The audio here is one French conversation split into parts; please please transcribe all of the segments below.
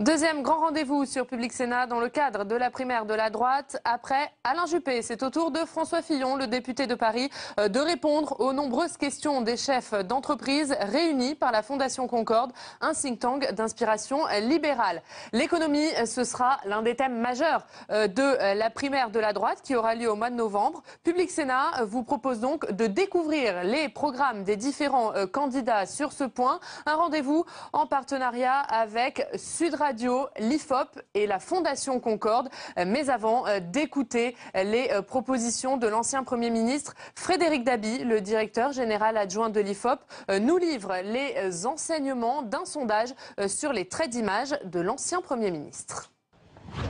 Deuxième grand rendez-vous sur Public Sénat dans le cadre de la primaire de la droite. Après Alain Juppé, c'est au tour de François Fillon, le député de Paris, de répondre aux nombreuses questions des chefs d'entreprise réunis par la Fondation Concorde, un think tank d'inspiration libérale. L'économie, ce sera l'un des thèmes majeurs de la primaire de la droite qui aura lieu au mois de novembre. Public Sénat vous propose donc de découvrir les programmes des différents candidats sur ce point. Un rendez-vous en partenariat avec Sud Radio, l'IFOP et la Fondation Concorde. Mais avant d'écouter les propositions de l'ancien Premier ministre, Frédéric Dabi, le directeur général adjoint de l'IFOP, nous livre les enseignements d'un sondage sur les traits d'image de l'ancien Premier ministre.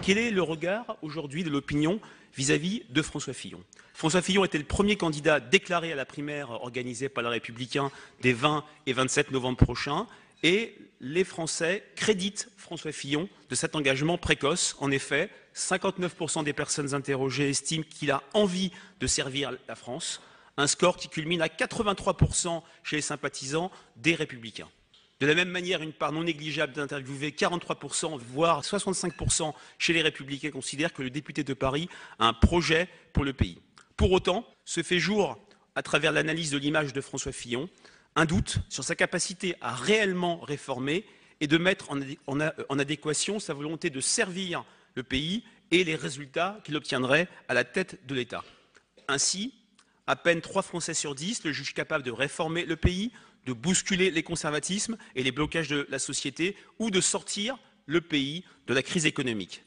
Quel est le regard aujourd'hui de l'opinion vis-à-vis de François Fillon? François Fillon était le premier candidat déclaré à la primaire organisée par les Républicains des 20 et 27 novembre prochains. Et les Français créditent François Fillon de cet engagement précoce. En effet, 59% des personnes interrogées estiment qu'il a envie de servir la France, un score qui culmine à 83% chez les sympathisants des Républicains. De la même manière, une part non négligeable d'interviewés, 43%, voire 65% chez les Républicains, considèrent que le député de Paris a un projet pour le pays. Pour autant, se fait jour, à travers l'analyse de l'image de François Fillon, un doute sur sa capacité à réellement réformer et de mettre en adéquation sa volonté de servir le pays et les résultats qu'il obtiendrait à la tête de l'État. Ainsi, à peine 3 Français sur 10 le jugent capable de réformer le pays, de bousculer les conservatismes et les blocages de la société ou de sortir le pays de la crise économique.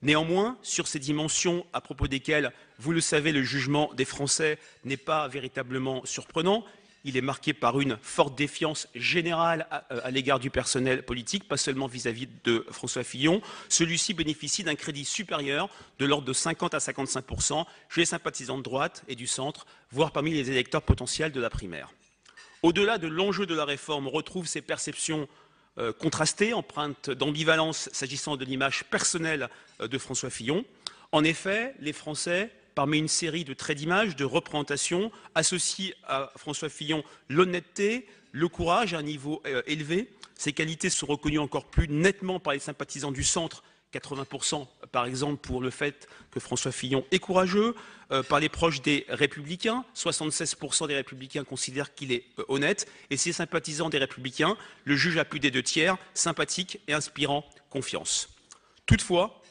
Néanmoins, sur ces dimensions à propos desquelles, vous le savez, le jugement des Français n'est pas véritablement surprenant. Il est marqué par une forte défiance générale à l'égard du personnel politique, pas seulement vis-à-vis de François Fillon. Celui-ci bénéficie d'un crédit supérieur de l'ordre de 50 à 55% chez les sympathisants de droite et du centre, voire parmi les électeurs potentiels de la primaire. Au-delà de l'enjeu de la réforme, on retrouve ces perceptions contrastées, empreintes d'ambivalence s'agissant de l'image personnelle de François Fillon. En effet, les Français, parmi une série de traits d'image, de représentations, associent à François Fillon l'honnêteté, le courage à un niveau élevé. Ces qualités sont reconnues encore plus nettement par les sympathisants du centre, 80% par exemple pour le fait que François Fillon est courageux, par les proches des Républicains, 76% des Républicains considèrent qu'il est honnête, et ces sympathisants des Républicains le jugent à plus des 2/3 sympathique et inspirant confiance. Toutefois,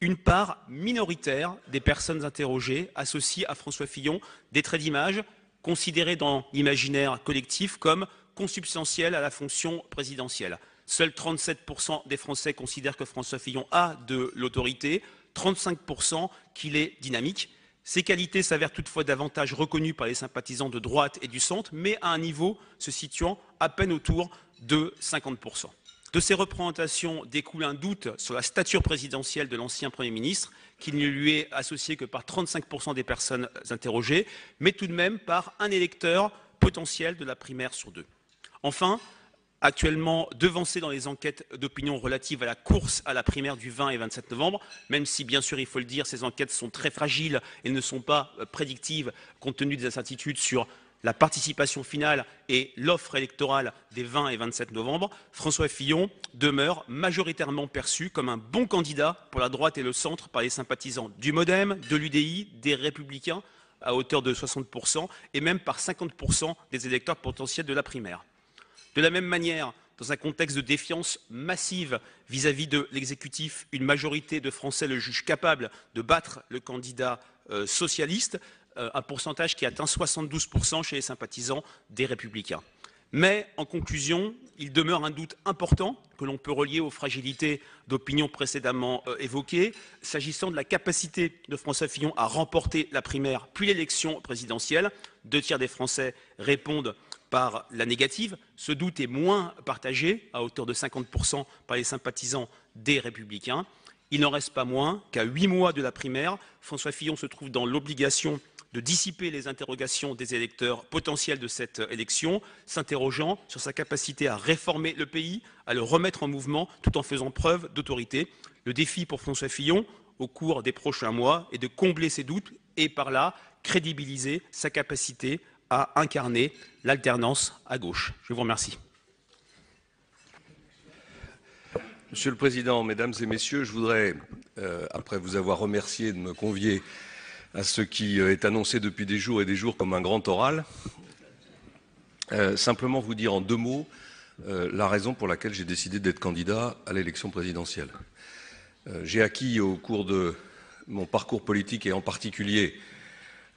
une part minoritaire des personnes interrogées associe à François Fillon des traits d'image considérés dans l'imaginaire collectif comme consubstantiels à la fonction présidentielle. Seuls 37% des Français considèrent que François Fillon a de l'autorité, 35% qu'il est dynamique. Ces qualités s'avèrent toutefois davantage reconnues par les sympathisants de droite et du centre, mais à un niveau se situant à peine autour de 50%. De ces représentations découle un doute sur la stature présidentielle de l'ancien Premier ministre, qui ne lui est associé que par 35% des personnes interrogées, mais tout de même par un électeur potentiel de la primaire sur 2. Enfin, actuellement devancé dans les enquêtes d'opinion relatives à la course à la primaire du 20 et 27 novembre, même si, bien sûr, il faut le dire, ces enquêtes sont très fragiles et ne sont pas prédictives compte tenu des incertitudes sur la participation finale et l'offre électorale des 20 et 27 novembre, François Fillon demeure majoritairement perçu comme un bon candidat pour la droite et le centre par les sympathisants du MoDem, de l'UDI, des Républicains à hauteur de 60% et même par 50% des électeurs potentiels de la primaire. De la même manière, dans un contexte de défiance massive vis-à-vis de l'exécutif, une majorité de Français le jugent capable de battre le candidat socialiste, un pourcentage qui atteint 72% chez les sympathisants des Républicains. Mais, en conclusion, il demeure un doute important que l'on peut relier aux fragilités d'opinion précédemment évoquées, s'agissant de la capacité de François Fillon à remporter la primaire puis l'élection présidentielle. 2/3 des Français répondent par la négative. Ce doute est moins partagé, à hauteur de 50% par les sympathisants des Républicains. Il n'en reste pas moins qu'à 8 mois de la primaire, François Fillon se trouve dans l'obligation de dissiper les interrogations des électeurs potentiels de cette élection, s'interrogeant sur sa capacité à réformer le pays, à le remettre en mouvement, tout en faisant preuve d'autorité. Le défi pour François Fillon, au cours des prochains mois, est de combler ses doutes et par là crédibiliser sa capacité à incarner l'alternance à gauche. Je vous remercie. Monsieur le Président, Mesdames et Messieurs, je voudrais, après vous avoir remercié de me convier à ce qui est annoncé depuis des jours et des jours comme un grand oral, simplement vous dire en 2 mots la raison pour laquelle j'ai décidé d'être candidat à l'élection présidentielle. J'ai acquis au cours de mon parcours politique et en particulier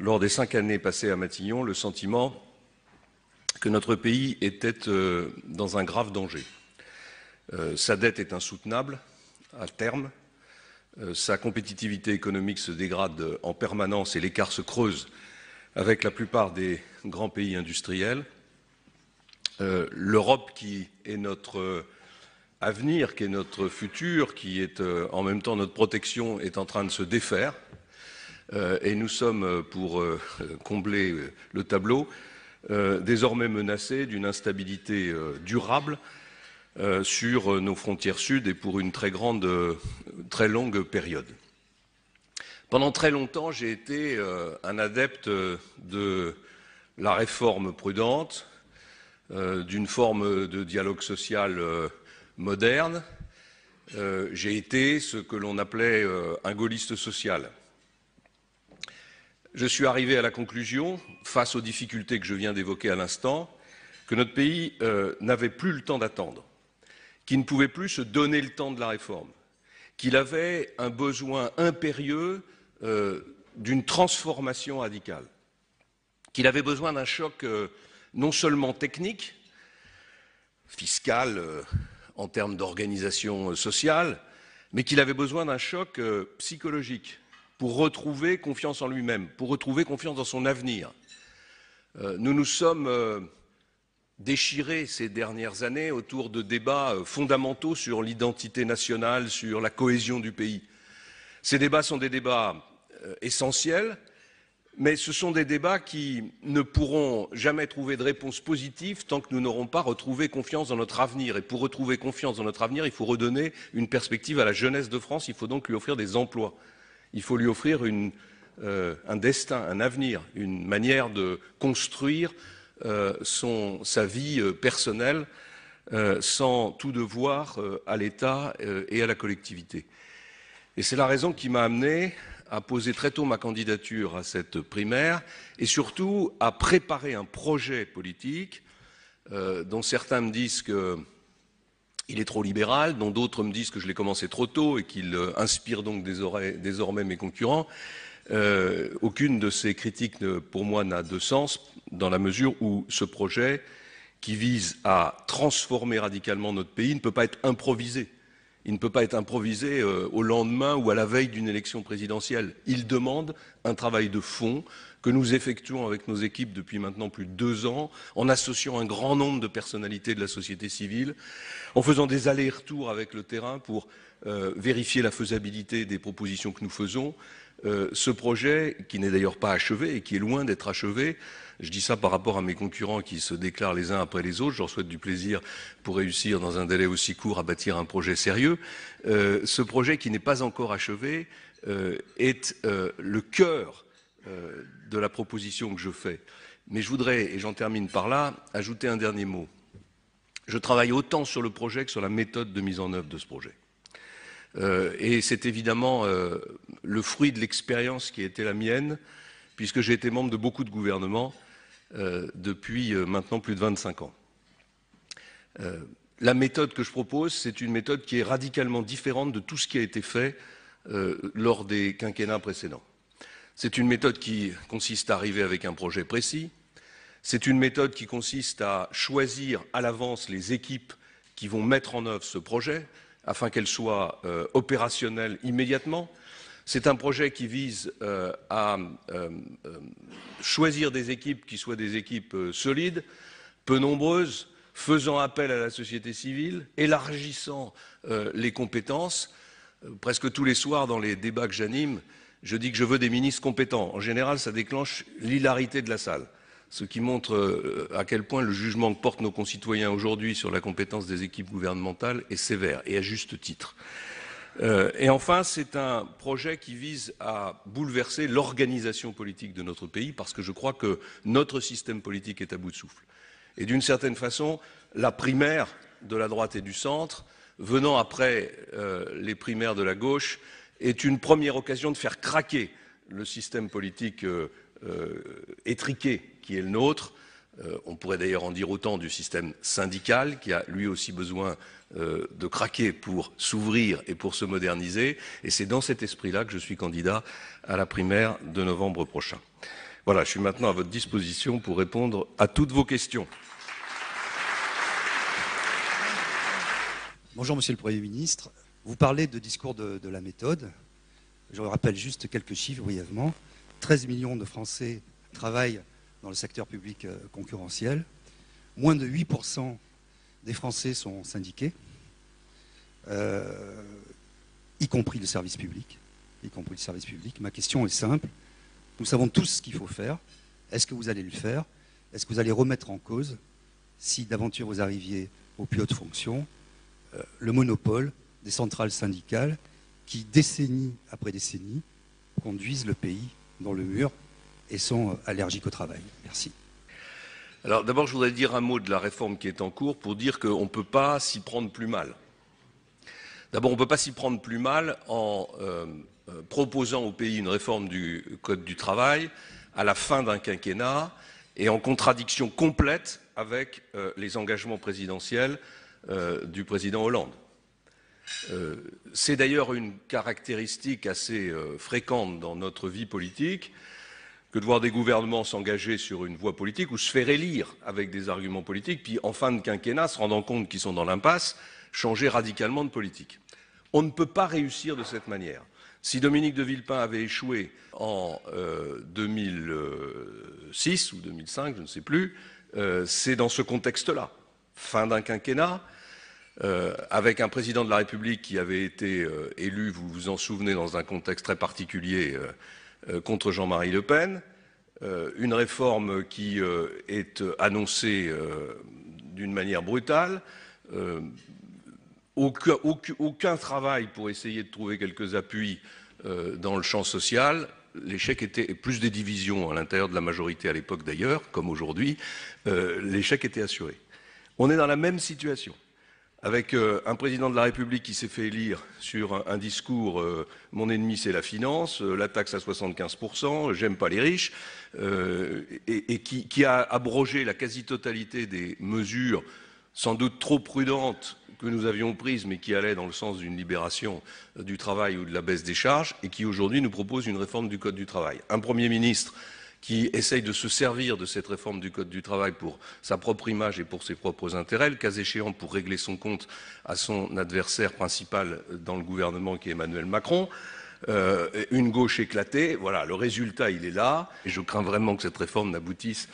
lors des 5 années passées à Matignon le sentiment que notre pays était dans un grave danger. Sa dette est insoutenable à terme, sa compétitivité économique se dégrade en permanence et l'écart se creuse avec la plupart des grands pays industriels. L'Europe qui est notre avenir, qui est notre futur, qui est en même temps notre protection, est en train de se défaire. Et nous sommes, pour combler le tableau, désormais menacés d'une instabilité durable sur nos frontières sud et pour une très longue période. Pendant très longtemps, j'ai été un adepte de la réforme prudente, d'une forme de dialogue social moderne. J'ai été ce que l'on appelait un gaulliste social. Je suis arrivé à la conclusion, face aux difficultés que je viens d'évoquer à l'instant, que notre pays n'avait plus le temps d'attendre, qu'il ne pouvait plus se donner le temps de la réforme, qu'il avait un besoin impérieux d'une transformation radicale, qu'il avait besoin d'un choc non seulement technique, fiscal, en termes d'organisation sociale, mais qu'il avait besoin d'un choc psychologique pour retrouver confiance en lui-même, pour retrouver confiance dans son avenir. Nous nous sommes déchirés ces dernières années autour de débats fondamentaux sur l'identité nationale, sur la cohésion du pays. Ces débats sont des débats essentiels, mais ce sont des débats qui ne pourront jamais trouver de réponse positive tant que nous n'aurons pas retrouvé confiance dans notre avenir. Et pour retrouver confiance dans notre avenir, il faut redonner une perspective à la jeunesse de France, il faut donc lui offrir des emplois. Il faut lui offrir un destin, un avenir, une manière de construire sa vie personnelle sans tout devoir à l'État et à la collectivité. Et c'est la raison qui m'a amené à poser très tôt ma candidature à cette primaire et surtout à préparer un projet politique dont certains me disent qu'il est trop libéral, dont d'autres me disent que je l'ai commencé trop tôt et qu'il inspire donc désormais mes concurrents. Aucune de ces critiques, pour moi, n'a de sens dans la mesure où ce projet, qui vise à transformer radicalement notre pays, ne peut pas être improvisé. Il ne peut pas être improvisé au lendemain ou à la veille d'une élection présidentielle. Il demande un travail de fond que nous effectuons avec nos équipes depuis maintenant plus de 2 ans, en associant un grand nombre de personnalités de la société civile, en faisant des allers-retours avec le terrain pour vérifier la faisabilité des propositions que nous faisons. Ce projet, qui n'est d'ailleurs pas achevé et qui est loin d'être achevé, je dis ça par rapport à mes concurrents qui se déclarent les uns après les autres, je leur souhaite du plaisir pour réussir dans un délai aussi court à bâtir un projet sérieux. Ce projet qui n'est pas encore achevé est le cœur de la proposition que je fais. Mais je voudrais, et j'en termine par là, ajouter un dernier mot. Je travaille autant sur le projet que sur la méthode de mise en œuvre de ce projet. Et c'est évidemment le fruit de l'expérience qui a été la mienne, puisque j'ai été membre de beaucoup de gouvernements depuis maintenant plus de 25 ans. La méthode que je propose, c'est une méthode qui est radicalement différente de tout ce qui a été fait lors des quinquennats précédents. C'est une méthode qui consiste à arriver avec un projet précis. C'est une méthode qui consiste à choisir à l'avance les équipes qui vont mettre en œuvre ce projet afin qu'elles soient opérationnelles immédiatement. C'est un projet qui vise à choisir des équipes qui soient des équipes solides, peu nombreuses, faisant appel à la société civile, élargissant les compétences. Presque tous les soirs, dans les débats que j'anime, je dis que je veux des ministres compétents. En général, ça déclenche l'hilarité de la salle, ce qui montre à quel point le jugement que portent nos concitoyens aujourd'hui sur la compétence des équipes gouvernementales est sévère, et à juste titre. Et enfin, c'est un projet qui vise à bouleverser l'organisation politique de notre pays, parce que je crois que notre système politique est à bout de souffle. Et d'une certaine façon, la primaire de la droite et du centre venant après les primaires de la gauche, est une première occasion de faire craquer le système politique étriqué qui est le nôtre. On pourrait d'ailleurs en dire autant du système syndical, qui a lui aussi besoin de craquer pour s'ouvrir et pour se moderniser. Et c'est dans cet esprit-là que je suis candidat à la primaire de novembre prochain. Voilà, je suis maintenant à votre disposition pour répondre à toutes vos questions. Bonjour Monsieur le Premier ministre. Vous parlez de discours de la méthode. Je rappelle juste quelques chiffres brièvement. 13 millions de Français travaillent dans le secteur public concurrentiel. Moins de 8% des Français sont syndiqués, y compris le service public. Ma question est simple. Nous savons tous ce qu'il faut faire. Est-ce que vous allez le faire? Est-ce que vous allez remettre en cause, si d'aventure vous arriviez aux plus hautes fonctions, le monopole des centrales syndicales qui, décennie après décennie, conduisent le pays dans le mur et sont allergiques au travail? Merci. Alors d'abord, je voudrais dire un mot de la réforme qui est en cours pour dire qu'on ne peut pas s'y prendre plus mal. D'abord, on ne peut pas s'y prendre plus mal en proposant au pays une réforme du Code du travail à la fin d'un quinquennat et en contradiction complète avec les engagements présidentiels du président Hollande. C'est d'ailleurs une caractéristique assez fréquente dans notre vie politique que de voir des gouvernements s'engager sur une voie politique ou se faire élire avec des arguments politiques, puis en fin de quinquennat, se rendant compte qu'ils sont dans l'impasse, changer radicalement de politique. On ne peut pas réussir de cette manière. Si Dominique de Villepin avait échoué en 2006 ou 2005, je ne sais plus, c'est dans ce contexte-là. Fin d'un quinquennat, avec un président de la République qui avait été élu, vous vous en souvenez, dans un contexte très particulier, contre Jean-Marie Le Pen, une réforme qui est annoncée d'une manière brutale, aucun travail pour essayer de trouver quelques appuis dans le champ social. L'échec était, plus des divisions à l'intérieur de la majorité à l'époque d'ailleurs, comme aujourd'hui, l'échec était assuré. On est dans la même situation, avec un président de la République qui s'est fait élire sur un discours « mon ennemi c'est la finance »,« la taxe à 75%, j'aime pas les riches », et qui a abrogé la quasi-totalité des mesures sans doute trop prudentes que nous avions prises, mais qui allaient dans le sens d'une libération du travail ou de la baisse des charges, et qui aujourd'hui nous propose une réforme du Code du travail. Un Premier ministre qui essaye de se servir de cette réforme du Code du travail pour sa propre image et pour ses propres intérêts, le cas échéant pour régler son compte à son adversaire principal dans le gouvernement qui est Emmanuel Macron, une gauche éclatée, voilà, le résultat il est là, et je crains vraiment que cette réforme n'aboutisse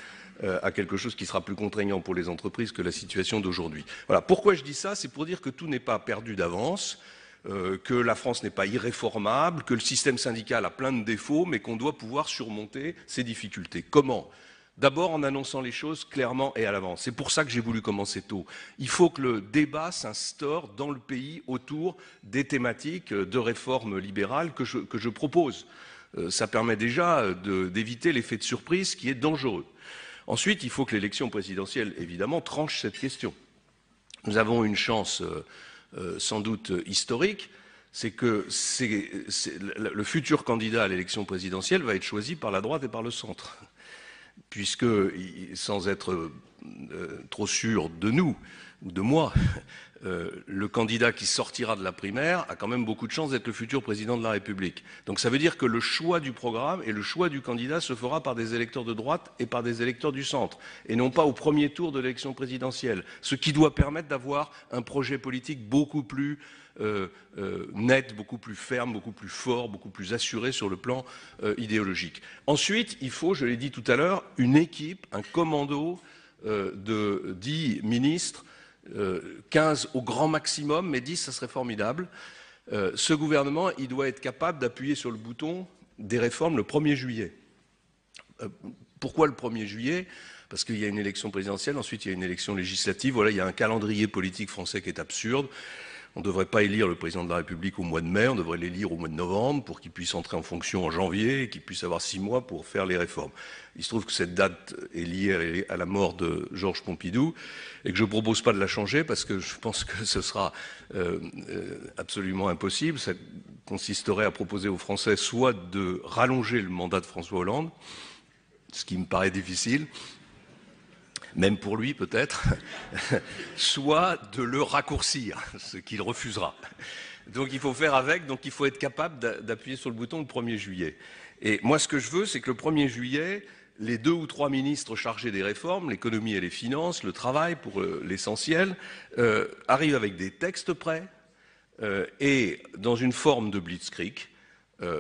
à quelque chose qui sera plus contraignant pour les entreprises que la situation d'aujourd'hui. Voilà, pourquoi je dis ça? C'est pour dire que tout n'est pas perdu d'avance, que la France n'est pas irréformable, que le système syndical a plein de défauts, mais qu'on doit pouvoir surmonter ces difficultés. Comment? D'abord en annonçant les choses clairement et à l'avance. C'est pour ça que j'ai voulu commencer tôt. Il faut que le débat s'instaure dans le pays autour des thématiques de réforme libérale que je propose. Ça permet déjà d'éviter l'effet de surprise qui est dangereux. Ensuite, il faut que l'élection présidentielle, évidemment, tranche cette question. Nous avons une chance sans doute historique, c'est que le futur candidat à l'élection présidentielle va être choisi par la droite et par le centre. Puisque, sans être trop sûr de nous, ou de moi, le candidat qui sortira de la primaire a quand même beaucoup de chances d'être le futur président de la République. Donc ça veut dire que le choix du programme et le choix du candidat se fera par des électeurs de droite et par des électeurs du centre, et non pas au premier tour de l'élection présidentielle, ce qui doit permettre d'avoir un projet politique beaucoup plus net, beaucoup plus ferme, beaucoup plus fort, beaucoup plus assuré sur le plan idéologique. Ensuite, il faut, je l'ai dit tout à l'heure, une équipe, un commando de 10 ministres, 15 au grand maximum, mais 10, ça serait formidable. Ce gouvernement, il doit être capable d'appuyer sur le bouton des réformes le 1er juillet. Pourquoi le 1er juillet? Parce qu'il y a une élection présidentielle, ensuite il y a une élection législative. Voilà, il y a un calendrier politique français qui est absurde. On ne devrait pas élire le président de la République au mois de mai, on devrait l'élire au mois de novembre pour qu'il puisse entrer en fonction en janvier et qu'il puisse avoir 6 mois pour faire les réformes. Il se trouve que cette date est liée à la mort de Georges Pompidou et que je ne propose pas de la changer parce que je pense que ce sera absolument impossible. Ça consisterait à proposer aux Français soit de rallonger le mandat de François Hollande, ce qui me paraît difficile, même pour lui peut-être, soit de le raccourcir, ce qu'il refusera. Donc il faut faire avec, donc il faut être capable d'appuyer sur le bouton le 1er juillet. Et moi ce que je veux, c'est que le 1er juillet, les 2 ou 3 ministres chargés des réformes, l'économie et les finances, le travail pour l'essentiel, arrivent avec des textes prêts et dans une forme de blitzkrieg,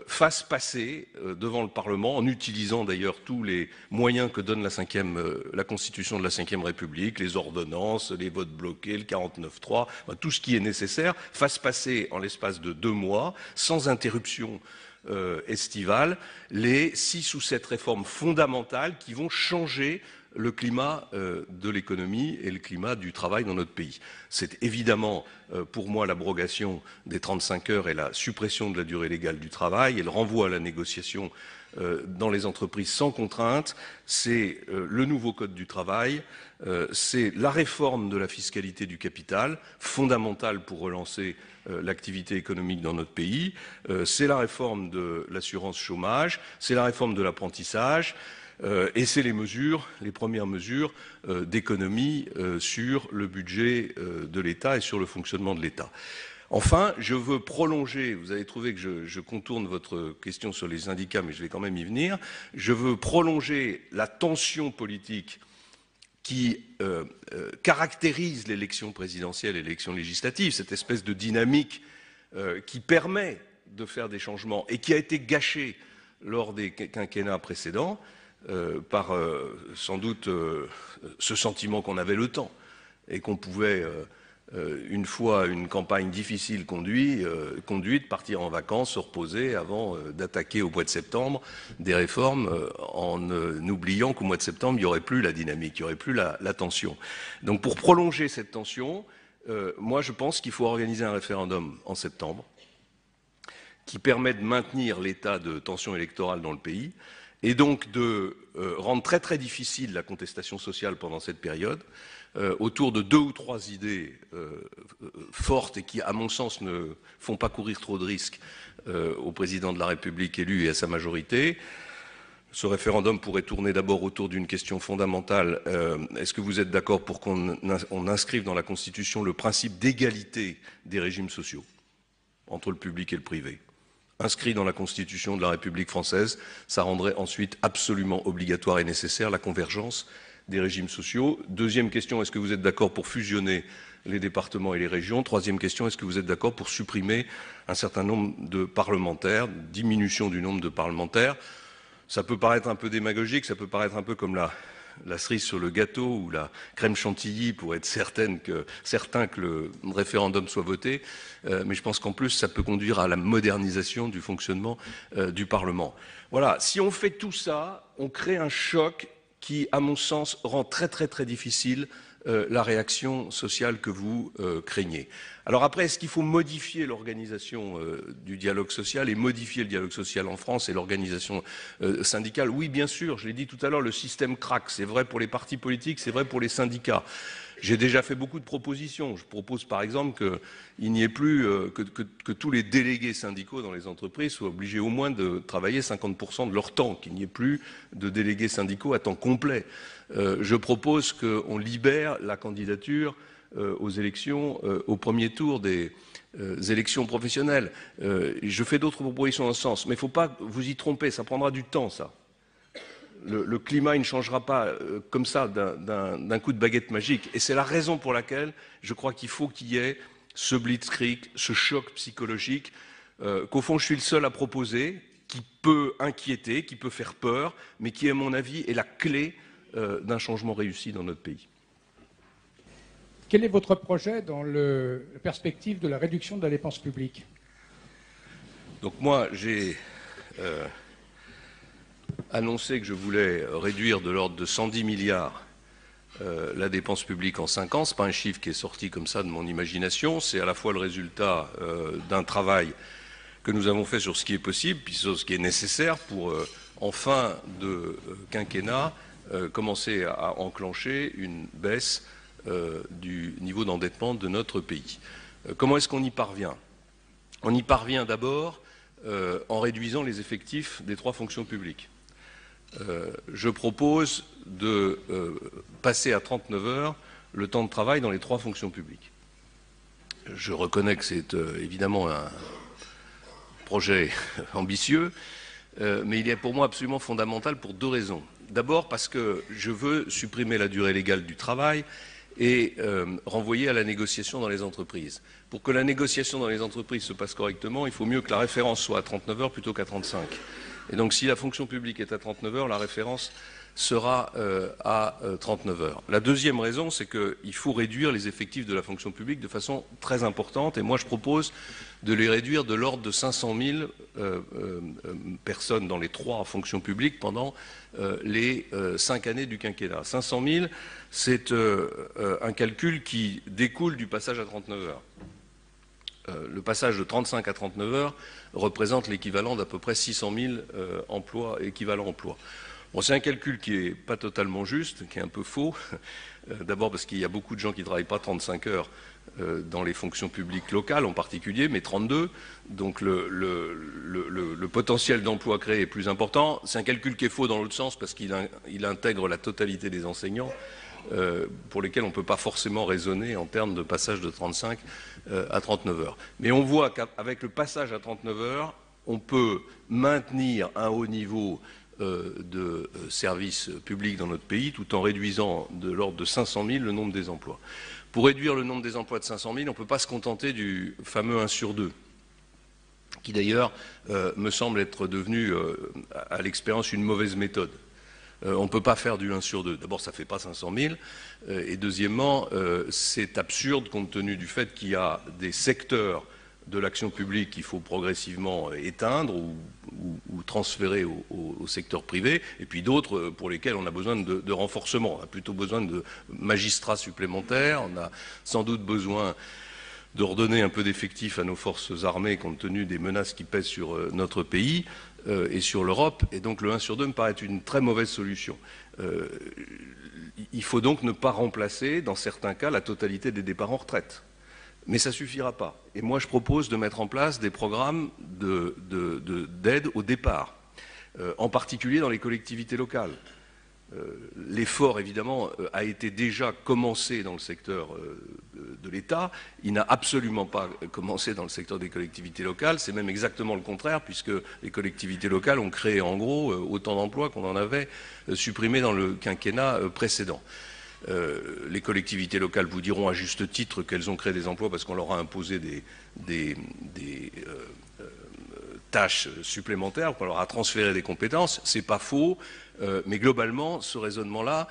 fasse passer devant le Parlement, en utilisant d'ailleurs tous les moyens que donne la Constitution de la Ve République, les ordonnances, les votes bloqués, le 49.3, tout ce qui est nécessaire, fasse passer en l'espace de 2 mois, sans interruption estivale, les 6 ou 7 réformes fondamentales qui vont changer le climat de l'économie et le climat du travail dans notre pays. C'est évidemment pour moi l'abrogation des 35 heures et la suppression de la durée légale du travail et le renvoi à la négociation dans les entreprises sans contrainte. C'est le nouveau code du travail, c'est la réforme de la fiscalité du capital, fondamentale pour relancer l'activité économique dans notre pays, c'est la réforme de l'assurance chômage, c'est la réforme de l'apprentissage, et c'est les premières mesures d'économie sur le budget de l'État et sur le fonctionnement de l'État. Enfin, je veux prolonger, vous avez trouvé que je contourne votre question sur les syndicats, mais je vais quand même y venir, je veux prolonger la tension politique qui caractérise l'élection présidentielle et l'élection législative, cette espèce de dynamique qui permet de faire des changements et qui a été gâchée lors des quinquennats précédents, par sans doute ce sentiment qu'on avait le temps et qu'on pouvait, une fois une campagne difficile conduite, partir en vacances, se reposer avant d'attaquer au mois de septembre des réformes en oubliant qu'au mois de septembre, il n'y aurait plus la dynamique, il n'y aurait plus la tension. Donc pour prolonger cette tension, moi je pense qu'il faut organiser un référendum en septembre qui permet de maintenir l'état de tension électorale dans le pays et donc de rendre très très difficile la contestation sociale pendant cette période, autour de 2 ou 3 idées fortes et qui, à mon sens, ne font pas courir trop de risques au président de la République élu et à sa majorité. Ce référendum pourrait tourner d'abord autour d'une question fondamentale. Est-ce que vous êtes d'accord pour qu'on inscrive dans la Constitution le principe d'égalité des régimes sociaux entre le public et le privé ? Inscrit dans la Constitution de la République française, ça rendrait ensuite absolument obligatoire et nécessaire la convergence des régimes sociaux. Deuxième question, est-ce que vous êtes d'accord pour fusionner les départements et les régions? Troisième question, est-ce que vous êtes d'accord pour supprimer un certain nombre de parlementaires, diminution du nombre de parlementaires? Ça peut paraître un peu démagogique, ça peut paraître un peu comme la cerise sur le gâteau ou la crème chantilly pour être certain que le référendum soit voté, mais je pense qu'en plus ça peut conduire à la modernisation du fonctionnement du Parlement. Voilà, si on fait tout ça, on crée un choc qui, à mon sens, rend très très très difficile la réaction sociale que vous craignez. Alors après, est-ce qu'il faut modifier l'organisation du dialogue social et modifier le dialogue social en France et l'organisation syndicale? Oui, bien sûr, je l'ai dit tout à l'heure, le système craque. C'est vrai pour les partis politiques, c'est vrai pour les syndicats. J'ai déjà fait beaucoup de propositions. Je propose par exemple qu'il n'y ait plus que tous les délégués syndicaux dans les entreprises soient obligés au moins de travailler 50% de leur temps, qu'il n'y ait plus de délégués syndicaux à temps complet. Je propose qu'on libère la candidature aux élections, au premier tour des élections professionnelles. Je fais d'autres propositions dans ce sens, mais il ne faut pas vous y tromper, ça prendra du temps, ça. Le climat il ne changera pas comme ça d'un coup de baguette magique. Et c'est la raison pour laquelle je crois qu'il faut qu'il y ait ce blitzkrieg, ce choc psychologique, qu'au fond je suis le seul à proposer, qui peut inquiéter, qui peut faire peur, mais qui, à mon avis, est la clé d'un changement réussi dans notre pays. Quel est votre projet dans la perspective de la réduction de la dépense publique? Donc moi, j'ai annoncé que je voulais réduire de l'ordre de 110 milliards la dépense publique en 5 ans. Ce n'est pas un chiffre qui est sorti comme ça de mon imagination, c'est à la fois le résultat d'un travail que nous avons fait sur ce qui est possible, puis sur ce qui est nécessaire pour, en fin de quinquennat, commencer à enclencher une baisse du niveau d'endettement de notre pays. Comment est-ce qu'on y parvient? On y parvient d'abord en réduisant les effectifs des 3 fonctions publiques. Je propose de passer à 39 heures le temps de travail dans les 3 fonctions publiques. Je reconnais que c'est évidemment un projet ambitieux, mais il est pour moi absolument fondamental pour 2 raisons. D'abord parce que je veux supprimer la durée légale du travail et renvoyer à la négociation dans les entreprises. Pour que la négociation dans les entreprises se passe correctement, il faut mieux que la référence soit à 39 heures plutôt qu'à 35. Et donc si la fonction publique est à 39 heures, la référence sera à 39 heures. La deuxième raison, c'est qu'il faut réduire les effectifs de la fonction publique de façon très importante. Et moi, je propose de les réduire de l'ordre de 500 000 personnes dans les 3 fonctions publiques pendant les 5 années du quinquennat. 500 000, c'est un calcul qui découle du passage à 39 heures. Le passage de 35 à 39 heures représente l'équivalent d'à peu près 600 000 emplois, équivalents emplois. Bon, c'est un calcul qui n'est pas totalement juste, qui est un peu faux. D'abord parce qu'il y a beaucoup de gens qui ne travaillent pas 35 heures dans les fonctions publiques locales en particulier, mais 32. Donc le potentiel d'emploi créé est plus important. C'est un calcul qui est faux dans l'autre sens parce qu'il intègre la totalité des enseignants. Pour lesquels on ne peut pas forcément raisonner en termes de passage de 35 à 39 heures. Mais on voit qu'avec le passage à 39 heures, on peut maintenir un haut niveau de services publics dans notre pays tout en réduisant de l'ordre de 500 000 le nombre des emplois. Pour réduire le nombre des emplois de 500 000, on ne peut pas se contenter du fameux 1 sur 2, qui d'ailleurs me semble être devenu à l'expérience une mauvaise méthode. On ne peut pas faire du 1 sur 2. D'abord, ça ne fait pas 500 000. Et deuxièmement, c'est absurde compte tenu du fait qu'il y a des secteurs de l'action publique qu'il faut progressivement éteindre ou transférer au secteur privé, et puis d'autres pour lesquels on a besoin de renforcement. On a plutôt besoin de magistrats supplémentaires, on a sans doute besoin de redonner un peu d'effectifs à nos forces armées compte tenu des menaces qui pèsent sur notre pays et sur l'Europe, et donc le 1 sur 2 me paraît une très mauvaise solution. Il faut donc ne pas remplacer, dans certains cas, la totalité des départs en retraite. Mais ça ne suffira pas. Et moi, je propose de mettre en place des programmes d'aide au départ, en particulier dans les collectivités locales. L'effort, évidemment, a été déjà commencé dans le secteur de l'État. Il n'a absolument pas commencé dans le secteur des collectivités locales. C'est même exactement le contraire, puisque les collectivités locales ont créé, en gros, autant d'emplois qu'on en avait supprimés dans le quinquennat précédent. Les collectivités locales vous diront à juste titre qu'elles ont créé des emplois parce qu'on leur a imposé des tâches supplémentaires, qu'on leur a transféré des compétences. C'est pas faux, mais globalement, ce raisonnement-là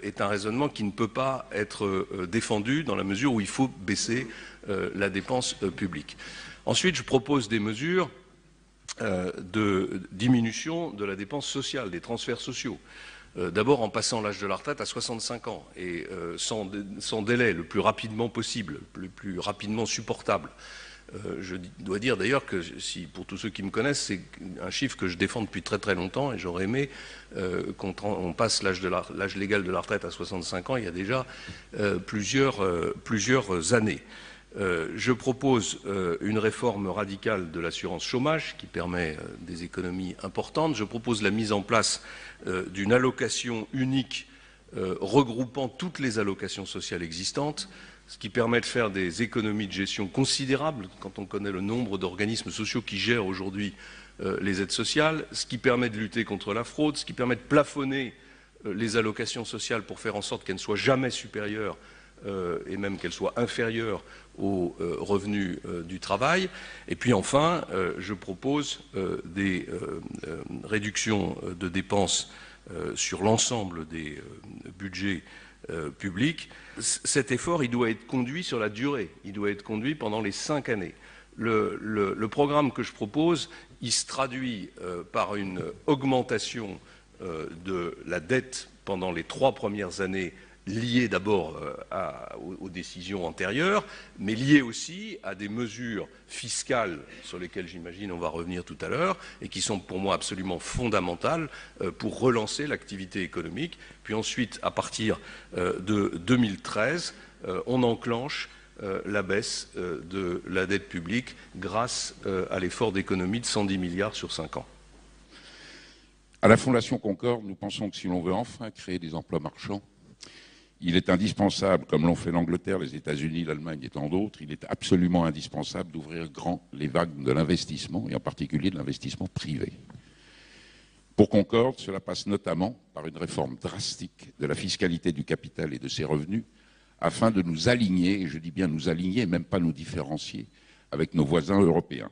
est un raisonnement qui ne peut pas être défendu dans la mesure où il faut baisser la dépense publique. Ensuite, je propose des mesures de diminution de la dépense sociale, des transferts sociaux. D'abord en passant l'âge de la retraite à 65 ans et sans délai, le plus rapidement possible, le plus rapidement supportable. Je dois dire d'ailleurs que pour tous ceux qui me connaissent, c'est un chiffre que je défends depuis très très longtemps et j'aurais aimé qu'on passe l'âge légal de la retraite à 65 ans il y a déjà plusieurs années. Je propose une réforme radicale de l'assurance chômage qui permet des économies importantes. Je propose la mise en place d'une allocation unique regroupant toutes les allocations sociales existantes, ce qui permet de faire des économies de gestion considérables quand on connaît le nombre d'organismes sociaux qui gèrent aujourd'hui les aides sociales, ce qui permet de lutter contre la fraude, ce qui permet de plafonner les allocations sociales pour faire en sorte qu'elles ne soient jamais supérieures et même qu'elles soient inférieures aux revenus du travail. Et puis enfin, je propose des réductions de dépenses sur l'ensemble des budgets publics. Cet effort, il doit être conduit sur la durée, il doit être conduit pendant les 5 années. Le programme que je propose, il se traduit par une augmentation de la dette pendant les 3 premières années liées d'abord aux décisions antérieures, mais liées aussi à des mesures fiscales sur lesquelles j'imagine on va revenir tout à l'heure et qui sont pour moi absolument fondamentales pour relancer l'activité économique. Puis ensuite, à partir de 2013, on enclenche la baisse de la dette publique grâce à l'effort d'économie de 110 milliards sur 5 ans. À la Fondation Concorde, nous pensons que si l'on veut enfin créer des emplois marchands, il est indispensable, comme l'ont fait l'Angleterre, les États-Unis, l'Allemagne et tant d'autres, il est absolument indispensable d'ouvrir grand les vagues de l'investissement, et en particulier de l'investissement privé. Pour Concorde, cela passe notamment par une réforme drastique de la fiscalité du capital et de ses revenus, afin de nous aligner, et je dis bien nous aligner, même pas nous différencier, avec nos voisins européens.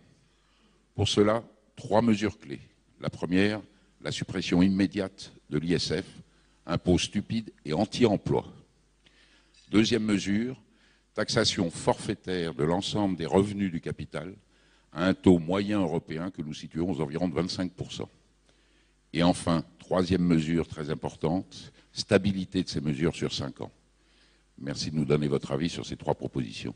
Pour cela, 3 mesures clés. La première, la suppression immédiate de l'ISF, impôt stupide et anti-emploi. Deuxième mesure, taxation forfaitaire de l'ensemble des revenus du capital à un taux moyen européen que nous situons aux environs de 25%. Et enfin, troisième mesure très importante, stabilité de ces mesures sur 5 ans. Merci de nous donner votre avis sur ces 3 propositions.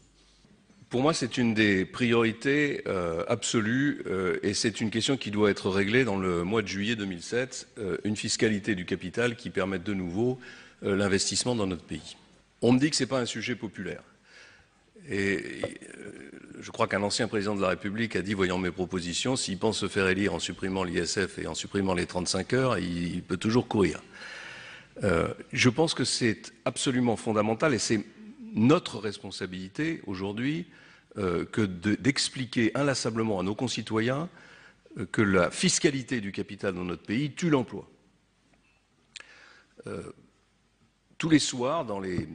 Pour moi, c'est une des priorités absolues et c'est une question qui doit être réglée dans le mois de juillet 2007, une fiscalité du capital qui permette de nouveau l'investissement dans notre pays. On me dit que ce n'est pas un sujet populaire. Et je crois qu'un ancien président de la République a dit, voyant mes propositions, s'il pense se faire élire en supprimant l'ISF et en supprimant les 35 heures, il peut toujours courir. Je pense que c'est absolument fondamental et c'est notre responsabilité aujourd'hui que d'expliquer inlassablement à nos concitoyens que la fiscalité du capital dans notre pays tue l'emploi. Tous les soirs, dans les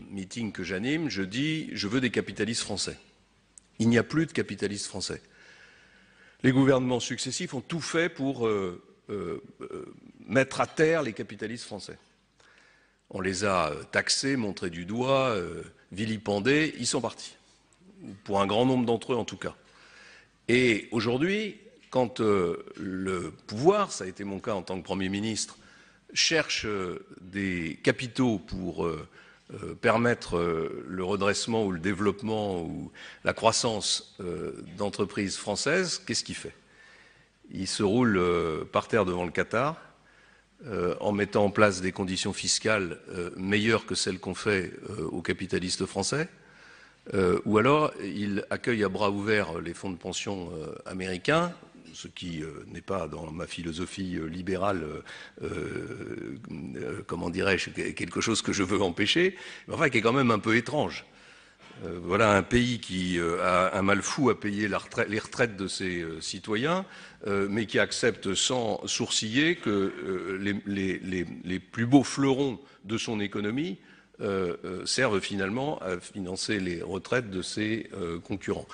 meetings que j'anime, je dis « je veux des capitalistes français ». Il n'y a plus de capitalistes français. Les gouvernements successifs ont tout fait pour mettre à terre les capitalistes français. On les a taxés, montrés du doigt, vilipendés, ils sont partis. Pour un grand nombre d'entre eux en tout cas. Et aujourd'hui, quand le pouvoir, ça a été mon cas en tant que Premier ministre, cherche des capitaux pour permettre le redressement ou le développement ou la croissance d'entreprises françaises, qu'est-ce qu'il fait? Il se roule par terre devant le Qatar en mettant en place des conditions fiscales meilleures que celles qu'on fait aux capitalistes français, ou alors il accueille à bras ouverts les fonds de pension américains, ce qui n'est pas dans ma philosophie libérale, comment dirais-je, quelque chose que je veux empêcher, mais enfin qui est quand même un peu étrange. Voilà un pays qui a un mal fou à payer les retraites de ses citoyens, mais qui accepte sans sourciller que les plus beaux fleurons de son économie servent finalement à financer les retraites de ses concurrents.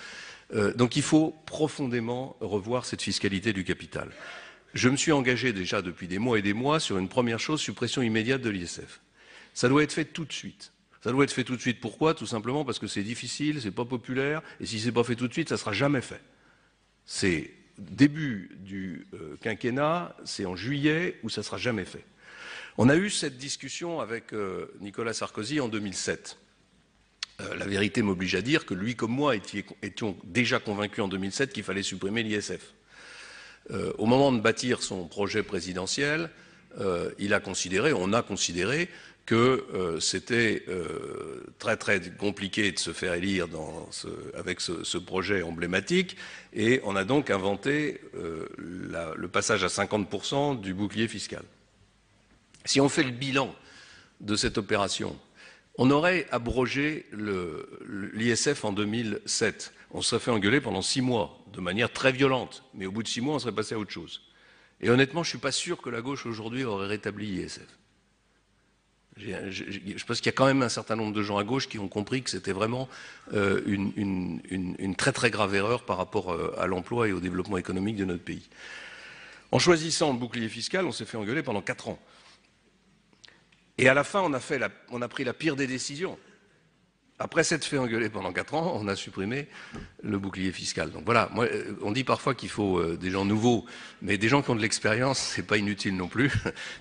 Donc il faut profondément revoir cette fiscalité du capital. Je me suis engagé déjà depuis des mois et des mois sur une première chose, suppression immédiate de l'ISF. Ça doit être fait tout de suite. Ça doit être fait tout de suite. Pourquoi? Tout simplement parce que c'est difficile, c'est pas populaire, et si c'est pas fait tout de suite, ça sera jamais fait. C'est début du quinquennat, c'est en juillet, où ça sera jamais fait. On a eu cette discussion avec Nicolas Sarkozy en 2007. La vérité m'oblige à dire que lui comme moi étions déjà convaincus en 2007 qu'il fallait supprimer l'ISF. Au moment de bâtir son projet présidentiel, on a considéré que c'était très très compliqué de se faire élire avec ce projet emblématique, et on a donc inventé le passage à 50% du bouclier fiscal. Si on fait le bilan de cette opération, on aurait abrogé l'ISF en 2007. On serait fait engueuler pendant 6 mois, de manière très violente, mais au bout de 6 mois, on serait passé à autre chose. Et honnêtement, je ne suis pas sûr que la gauche aujourd'hui aurait rétabli l'ISF. Je pense qu'il y a quand même un certain nombre de gens à gauche qui ont compris que c'était vraiment une très très grave erreur par rapport à l'emploi et au développement économique de notre pays. En choisissant le bouclier fiscal, on s'est fait engueuler pendant 4 ans. Et à la fin, on a pris la pire des décisions. Après s'être fait engueuler pendant 4 ans, on a supprimé le bouclier fiscal. Donc voilà, moi, on dit parfois qu'il faut des gens nouveaux, mais des gens qui ont de l'expérience, c'est pas inutile non plus,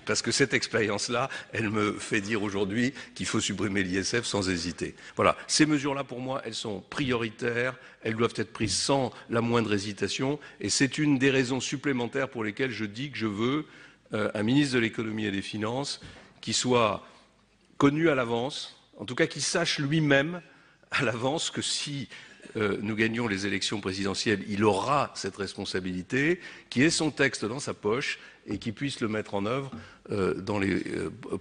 parce que cette expérience-là, elle me fait dire aujourd'hui qu'il faut supprimer l'ISF sans hésiter. Voilà, ces mesures-là, pour moi, elles sont prioritaires, elles doivent être prises sans la moindre hésitation, et c'est une des raisons supplémentaires pour lesquelles je dis que je veux un ministre de l'économie et des finances qui soit connu à l'avance, en tout cas qui sache lui-même à l'avance que si nous gagnons les élections présidentielles, il aura cette responsabilité, qui ait son texte dans sa poche et qui puisse le mettre en œuvre dans les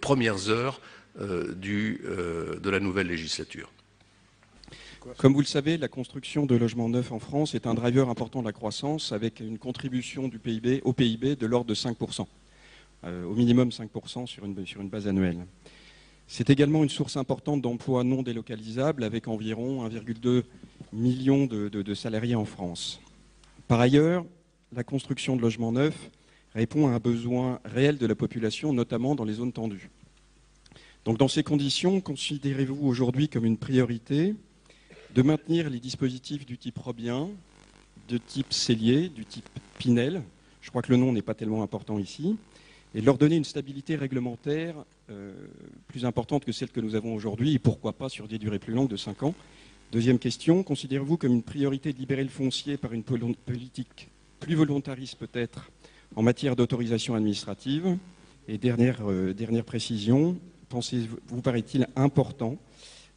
premières heures de la nouvelle législature. Comme vous le savez, la construction de logements neufs en France est un driver important de la croissance avec une contribution du PIB, au PIB de l'ordre de 5%, au minimum 5% sur une base annuelle. C'est également une source importante d'emplois non délocalisables avec environ 1,2 million de salariés en France. Par ailleurs, la construction de logements neufs répond à un besoin réel de la population, notamment dans les zones tendues. Donc dans ces conditions, considérez-vous aujourd'hui comme une priorité de maintenir les dispositifs du type Robien, de type Cellier, du type Pinel, je crois que le nom n'est pas tellement important ici, et de leur donner une stabilité réglementaire plus importante que celle que nous avons aujourd'hui, et pourquoi pas sur des durées plus longues de 5 ans. Deuxième question, considérez-vous comme une priorité de libérer le foncier par une politique plus volontariste peut-être en matière d'autorisation administrative? Et dernière précision, vous paraît-il important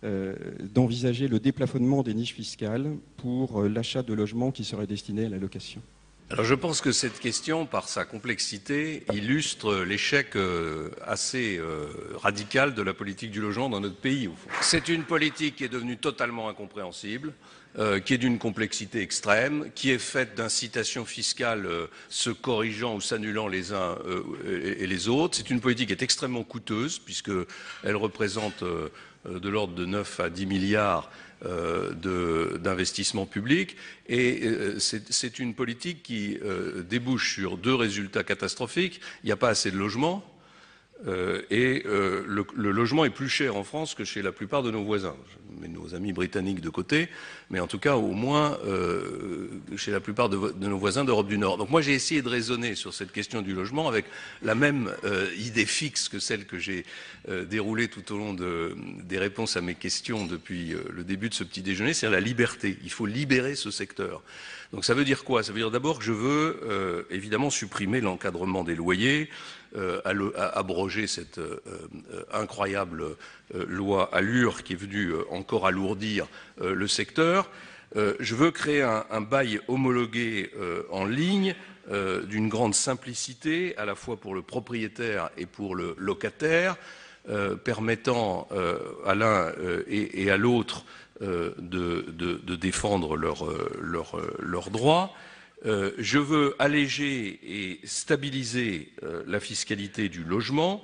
d'envisager le déplafonnement des niches fiscales pour l'achat de logements qui seraient destinés à la location? Alors je pense que cette question, par sa complexité, illustre l'échec assez radical de la politique du logement dans notre pays. C'est une politique qui est devenue totalement incompréhensible, qui est d'une complexité extrême, qui est faite d'incitations fiscales se corrigeant ou s'annulant les uns et les autres. C'est une politique qui est extrêmement coûteuse, puisqu'elle représente de l'ordre de 9 à 10 milliards d'investissement public, et c'est une politique qui débouche sur 2 résultats catastrophiques. Il n'y a pas assez de logements, et le logement est plus cher en France que chez la plupart de nos voisins. Je mets nos amis britanniques de côté, mais en tout cas au moins chez la plupart de nos voisins d'Europe du Nord. Donc moi j'ai essayé de raisonner sur cette question du logement avec la même idée fixe que celle que j'ai déroulée tout au long des réponses à mes questions depuis le début de ce petit déjeuner, c'est la liberté. Il faut libérer ce secteur. Donc ça veut dire quoi? Ça veut dire d'abord que je veux évidemment supprimer l'encadrement des loyers, abroger cette incroyable loi Allure qui est venue encore alourdir le secteur. Je veux créer un bail homologué en ligne d'une grande simplicité, à la fois pour le propriétaire et pour le locataire, permettant à l'un et à l'autre de défendre leurs droits. Je veux alléger et stabiliser la fiscalité du logement,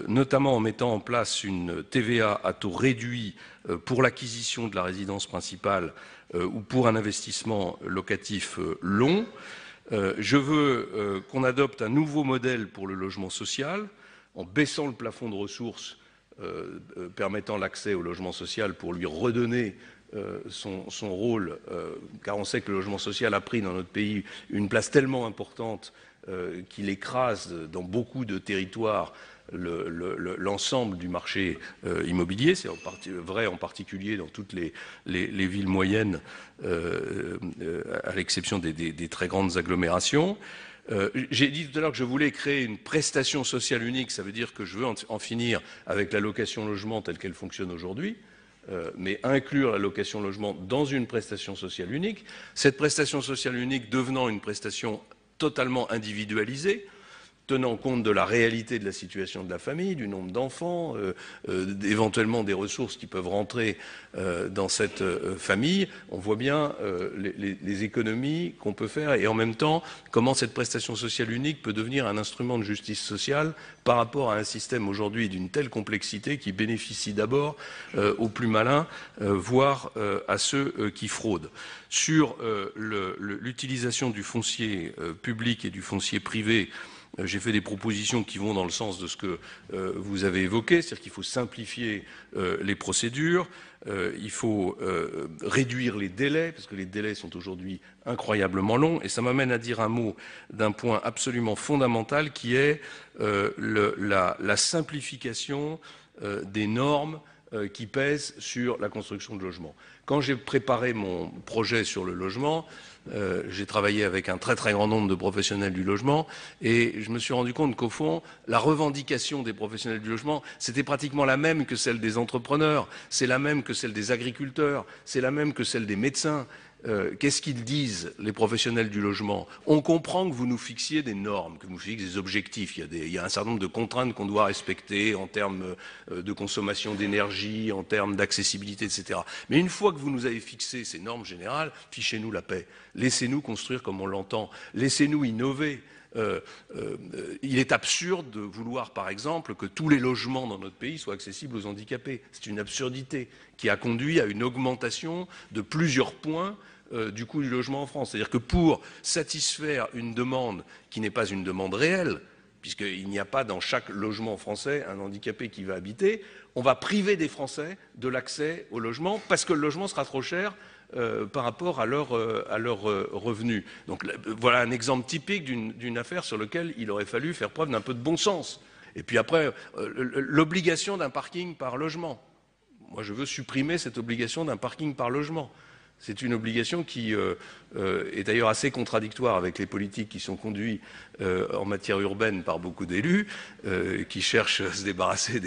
notamment en mettant en place une TVA à taux réduit pour l'acquisition de la résidence principale ou pour un investissement locatif long. Je veux qu'on adopte un nouveau modèle pour le logement social, en baissant le plafond de ressources permettant l'accès au logement social pour lui redonner son rôle, car on sait que le logement social a pris dans notre pays une place tellement importante qu'il écrase dans beaucoup de territoires l'ensemble du marché immobilier. C'est vrai en particulier dans toutes les villes moyennes, à l'exception des très grandes agglomérations. J'ai dit tout à l'heure que je voulais créer une prestation sociale unique. Ça veut dire que je veux en finir avec la location logement telle qu'elle fonctionne aujourd'hui, mais inclure la location logement dans une prestation sociale unique. Cette prestation sociale unique devenant une prestation totalement individualisée, tenant compte de la réalité de la situation de la famille, du nombre d'enfants, éventuellement des ressources qui peuvent rentrer dans cette famille. On voit bien les économies qu'on peut faire et en même temps comment cette prestation sociale unique peut devenir un instrument de justice sociale par rapport à un système aujourd'hui d'une telle complexité qui bénéficie d'abord aux plus malins, voire à ceux qui fraudent. Sur l'utilisation du foncier public et du foncier privé J'ai fait des propositions qui vont dans le sens de ce que vous avez évoqué, c'est-à-dire qu'il faut simplifier les procédures, il faut réduire les délais, parce que les délais sont aujourd'hui incroyablement longs, et ça m'amène à dire un mot d'un point absolument fondamental qui est la simplification des normes qui pèsent sur la construction de logements. Quand j'ai préparé mon projet sur le logement, j'ai travaillé avec un très très grand nombre de professionnels du logement et je me suis rendu compte qu'au fond, la revendication des professionnels du logement, c'était pratiquement la même que celle des entrepreneurs, c'est la même que celle des agriculteurs, c'est la même que celle des médecins. Qu'est-ce qu'ils disent, les professionnels du logement? On comprend que vous nous fixiez des normes, que vous nous fixiez des objectifs. Il y a un certain nombre de contraintes qu'on doit respecter en termes de consommation d'énergie, en termes d'accessibilité, etc. Mais une fois que vous nous avez fixé ces normes générales, fichez-nous la paix. Laissez-nous construire comme on l'entend. Laissez-nous innover. Il est absurde de vouloir, par exemple, que tous les logements dans notre pays soient accessibles aux handicapés. C'est une absurdité qui a conduit à une augmentation de plusieurs points du coût du logement en France. C'est-à-dire que pour satisfaire une demande qui n'est pas une demande réelle, puisqu'il n'y a pas dans chaque logement français un handicapé qui va habiter, on va priver des Français de l'accès au logement parce que le logement sera trop cher par rapport à leurs revenus. Donc voilà un exemple typique d'une affaire sur laquelle il aurait fallu faire preuve d'un peu de bon sens. Et puis après, l'obligation d'un parking par logement. Moi, je veux supprimer cette obligation d'un parking par logement. C'est une obligation qui est d'ailleurs assez contradictoire avec les politiques qui sont conduites en matière urbaine par beaucoup d'élus qui cherchent à se débarrasser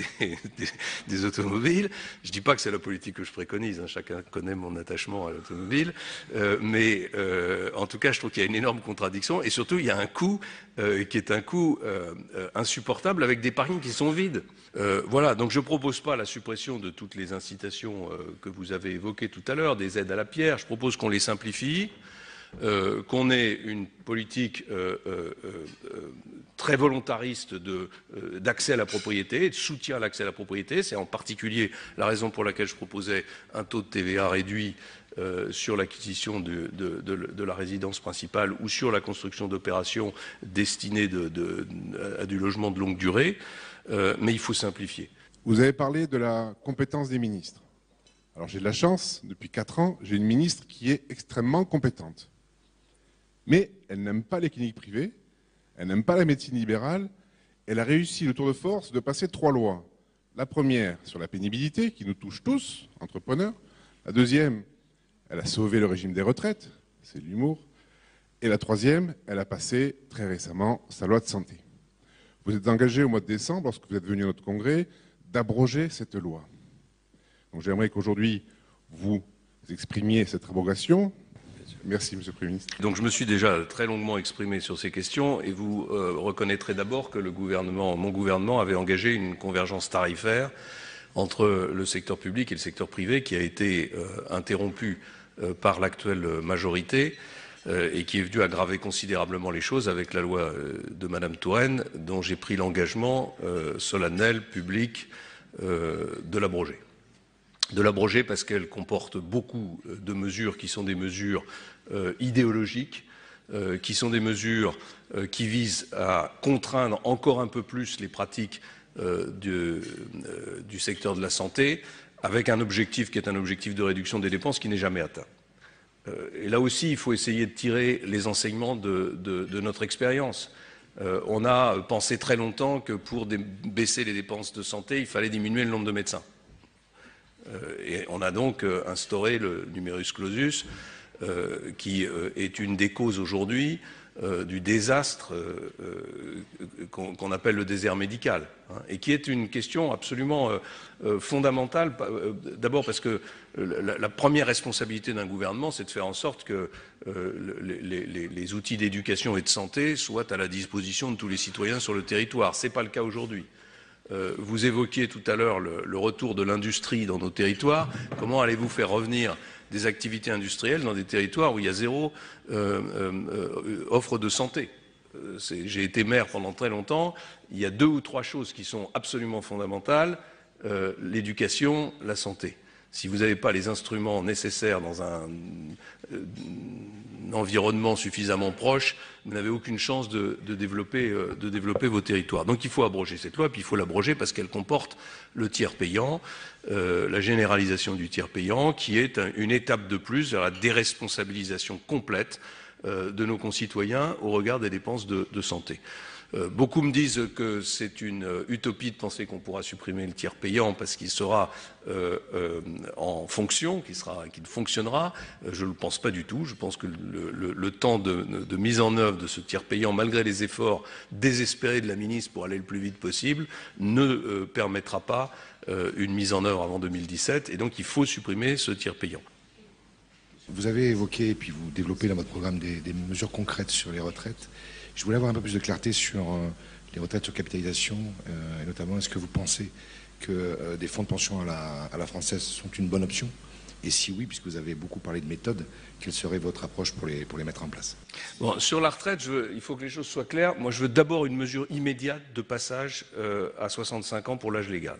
des automobiles. Je ne dis pas que c'est la politique que je préconise, hein, chacun connaît mon attachement à l'automobile, mais en tout cas je trouve qu'il y a une énorme contradiction et surtout il y a un coût qui est un coût insupportable avec des parkings qui sont vides. Voilà, donc je ne propose pas la suppression de toutes les incitations que vous avez évoquées tout à l'heure, des aides à la pierre, je propose qu'on les simplifie, qu'on ait une politique très volontariste d'accès à la propriété, de soutien à l'accès à la propriété. C'est en particulier la raison pour laquelle je proposais un taux de TVA réduit sur l'acquisition de la résidence principale ou sur la construction d'opérations destinées à du logement de longue durée. Mais il faut simplifier. Vous avez parlé de la compétence des ministres. Alors j'ai de la chance, depuis 4 ans, j'ai une ministre qui est extrêmement compétente. Mais elle n'aime pas les cliniques privées, elle n'aime pas la médecine libérale, elle a réussi le tour de force de passer 3 lois. La première sur la pénibilité, qui nous touche tous, entrepreneurs. La deuxième, elle a sauvé le régime des retraites, c'est de l'humour. Et la troisième, elle a passé très récemment sa loi de santé. Vous êtes engagé au mois de décembre, lorsque vous êtes venu à notre congrès, d'abroger cette loi. Donc j'aimerais qu'aujourd'hui, vous exprimiez cette abrogation. Merci, Monsieur le Premier ministre. Donc je me suis déjà très longuement exprimé sur ces questions et vous reconnaîtrez d'abord que mon gouvernement avait engagé une convergence tarifaire entre le secteur public et le secteur privé qui a été interrompue par l'actuelle majorité et qui est venu aggraver considérablement les choses avec la loi de Madame Touraine, dont j'ai pris l'engagement solennel, public, de l'abroger. De l'abroger parce qu'elle comporte beaucoup de mesures qui sont des mesures idéologiques, qui sont des mesures qui visent à contraindre encore un peu plus les pratiques du secteur de la santé, avec un objectif qui est un objectif de réduction des dépenses qui n'est jamais atteint. Et là aussi, il faut essayer de tirer les enseignements de notre expérience. On a pensé très longtemps que pour baisser les dépenses de santé, il fallait diminuer le nombre de médecins. Et on a donc instauré le numerus clausus, qui est une des causes aujourd'hui du désastre qu'on appelle le désert médical, hein, et qui est une question absolument fondamentale. D'abord parce que la première responsabilité d'un gouvernement, c'est de faire en sorte que les outils d'éducation et de santé soient à la disposition de tous les citoyens sur le territoire. Ce n'est pas le cas aujourd'hui. Vous évoquiez tout à l'heure le retour de l'industrie dans nos territoires. Comment allez-vous faire revenir des activités industrielles dans des territoires où il y a zéro offre de santé? J'ai été maire pendant très longtemps. Il y a 2 ou 3 choses qui sont absolument fondamentales, l'éducation, la santé. Si vous n'avez pas les instruments nécessaires dans un environnement suffisamment proche, vous n'avez aucune chance de développer vos territoires. Donc il faut abroger cette loi, puis il faut l'abroger parce qu'elle comporte le tiers payant, la généralisation du tiers payant, qui est une étape de plus vers la déresponsabilisation complète de nos concitoyens au regard des dépenses de santé. Beaucoup me disent que c'est une utopie de penser qu'on pourra supprimer le tiers payant parce qu'il sera en fonction, qu'il fonctionnera. Je ne le pense pas du tout. Je pense que le temps de mise en œuvre de ce tiers payant, malgré les efforts désespérés de la ministre pour aller le plus vite possible, ne permettra pas une mise en œuvre avant 2017. Et donc il faut supprimer ce tiers payant. Vous avez évoqué, et puis vous développez dans votre programme des mesures concrètes sur les retraites. Je voulais avoir un peu plus de clarté sur les retraites sur capitalisation, et notamment, est-ce que vous pensez que des fonds de pension à la française sont une bonne option? Et si oui, puisque vous avez beaucoup parlé de méthode, quelle serait votre approche pour les mettre en place? Bon, sur la retraite, il faut que les choses soient claires. Moi, je veux d'abord une mesure immédiate de passage à 65 ans pour l'âge légal.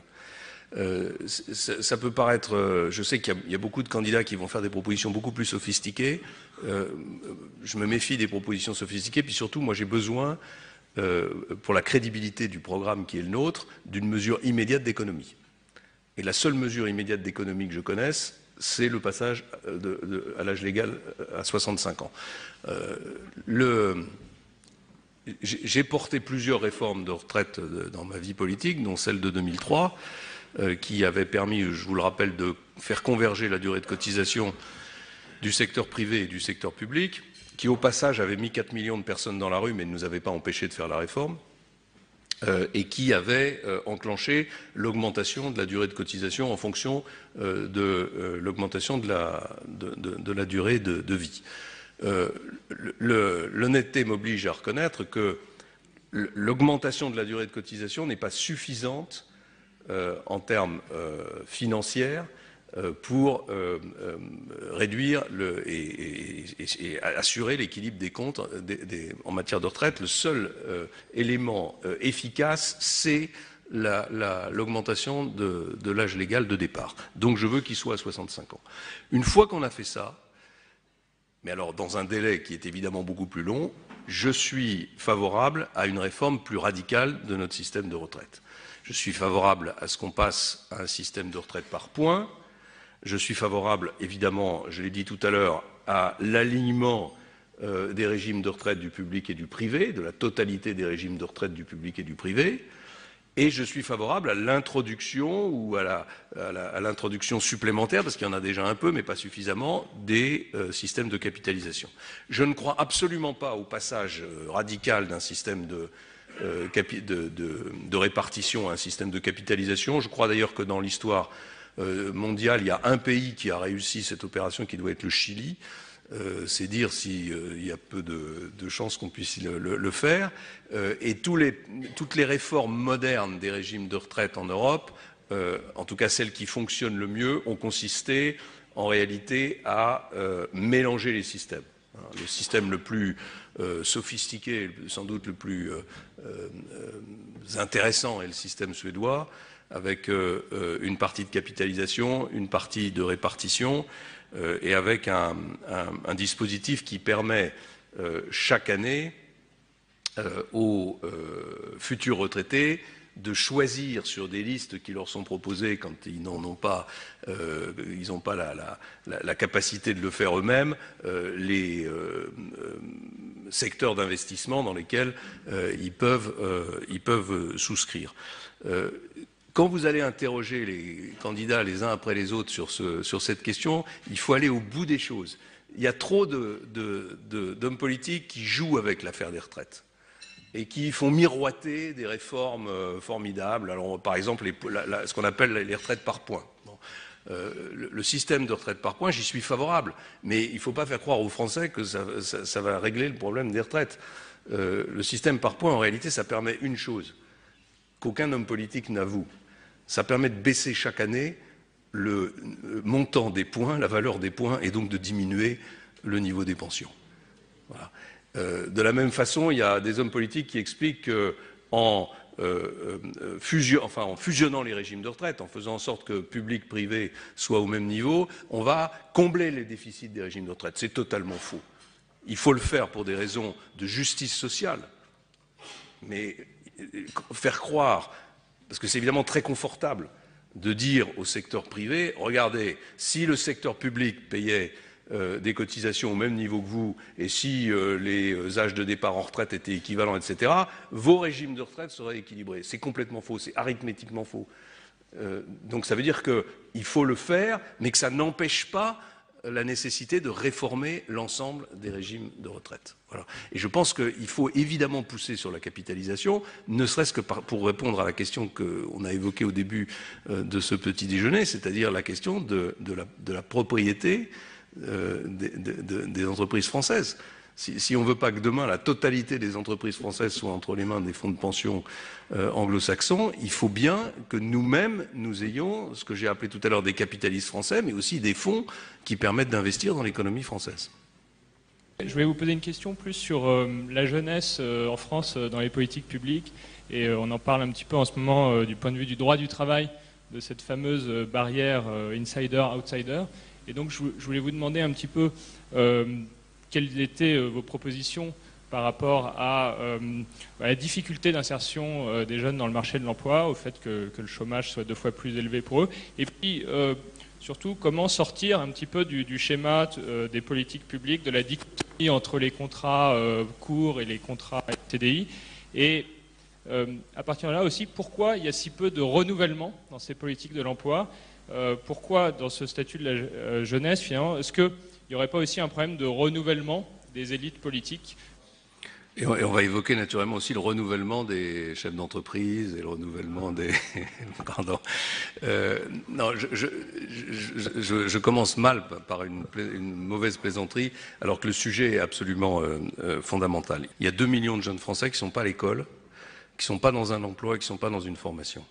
Ça peut paraître... je sais qu'il y a beaucoup de candidats qui vont faire des propositions beaucoup plus sophistiquées. Je me méfie des propositions sophistiquées. Puis surtout, moi, j'ai besoin, pour la crédibilité du programme qui est le nôtre, d'une mesure immédiate d'économie. Et la seule mesure immédiate d'économie que je connaisse, c'est le passage à l'âge légal à 65 ans. J'ai porté plusieurs réformes de retraite dans ma vie politique, dont celle de 2003, qui avait permis, je vous le rappelle, de faire converger la durée de cotisation du secteur privé et du secteur public, qui au passage avait mis 4 millions de personnes dans la rue, mais ne nous avait pas empêché de faire la réforme, et qui avait enclenché l'augmentation de la durée de cotisation en fonction de l'augmentation de la durée de vie. L'honnêteté m'oblige à reconnaître que l'augmentation de la durée de cotisation n'est pas suffisante en termes financiers pour réduire et assurer l'équilibre des comptes en matière de retraite. Le seul élément efficace, c'est l'augmentation de l'âge légal de départ. Donc je veux qu'il soit à 65 ans. Une fois qu'on a fait ça, mais alors dans un délai qui est évidemment beaucoup plus long, je suis favorable à une réforme plus radicale de notre système de retraite. Je suis favorable à ce qu'on passe à un système de retraite par points. Je suis favorable, évidemment, je l'ai dit tout à l'heure, à l'alignement des régimes de retraite du public et du privé, de la totalité des régimes de retraite du public et du privé. Et je suis favorable à l'introduction ou à l'introduction supplémentaire, parce qu'il y en a déjà un peu, mais pas suffisamment, des systèmes de capitalisation. Je ne crois absolument pas au passage radical d'un système de répartition à un système de capitalisation. Je crois d'ailleurs que dans l'histoire mondiale, il y a un pays qui a réussi cette opération qui doit être le Chili. C'est dire s'il y a peu de chances qu'on puisse le faire. Et toutes les réformes modernes des régimes de retraite en Europe, en tout cas celles qui fonctionnent le mieux, ont consisté en réalité à mélanger les systèmes. Le système le plus sophistiqué, sans doute le plus intéressant est le système suédois, avec une partie de capitalisation, une partie de répartition, et avec un dispositif qui permet chaque année aux futurs retraités de choisir sur des listes qui leur sont proposées quand ils n'ont pas, la capacité de le faire eux-mêmes, les secteurs d'investissement dans lesquels ils peuvent souscrire. Quand vous allez interroger les candidats les uns après les autres sur cette question, il faut aller au bout des choses. Il y a trop d'hommes politiques qui jouent avec l'affaire des retraites et qui font miroiter des réformes formidables. Alors, par exemple, ce qu'on appelle les retraites par points. Bon. Le système de retraite par points, j'y suis favorable, mais il ne faut pas faire croire aux Français que ça va régler le problème des retraites. Le système par points, en réalité, ça permet une chose qu'aucun homme politique n'avoue. Ça permet de baisser chaque année le montant des points, la valeur des points, et donc de diminuer le niveau des pensions. Voilà. De la même façon, il y a des hommes politiques qui expliquent qu'en en fusionnant les régimes de retraite, en faisant en sorte que public, privé soient au même niveau, on va combler les déficits des régimes de retraite. C'est totalement faux. Il faut le faire pour des raisons de justice sociale, mais faire croire, parce que c'est évidemment très confortable de dire au secteur privé, regardez, si le secteur public payait des cotisations au même niveau que vous, et si les âges de départ en retraite étaient équivalents, etc., vos régimes de retraite seraient équilibrés. C'est complètement faux, c'est arithmétiquement faux. Donc ça veut dire qu'il faut le faire, mais que ça n'empêche pas la nécessité de réformer l'ensemble des régimes de retraite. Voilà. Et je pense qu'il faut évidemment pousser sur la capitalisation, ne serait-ce que pour répondre à la question qu'on a évoquée au début de ce petit déjeuner, c'est-à-dire la question de la propriété des entreprises françaises. Si on ne veut pas que demain la totalité des entreprises françaises soient entre les mains des fonds de pension anglo-saxons, il faut bien que nous-mêmes, nous ayons ce que j'ai appelé tout à l'heure des capitalistes français, mais aussi des fonds qui permettent d'investir dans l'économie française. Je voulais vous poser une question plus sur la jeunesse en France dans les politiques publiques, et on en parle un petit peu en ce moment du point de vue du droit du travail, de cette fameuse barrière insider-outsider. Et donc je voulais vous demander un petit peu quelles étaient vos propositions par rapport à la difficulté d'insertion des jeunes dans le marché de l'emploi, au fait que le chômage soit 2 fois plus élevé pour eux, et puis surtout comment sortir un petit peu du schéma des politiques publiques, de la dichotomie entre les contrats courts et les contrats CDI, et à partir de là aussi, pourquoi il y a si peu de renouvellement dans ces politiques de l'emploi? Pourquoi dans ce statut de la jeunesse, finalement, est-ce qu'il n'y aurait pas aussi un problème de renouvellement des élites politiques? Et on va évoquer naturellement aussi le renouvellement des chefs d'entreprise et le renouvellement des... Pardon. Non, je commence mal par une mauvaise plaisanterie, alors que le sujet est absolument fondamental. Il y a 2 millions de jeunes Français qui ne sont pas à l'école, qui ne sont pas dans un emploi, qui ne sont pas dans une formation.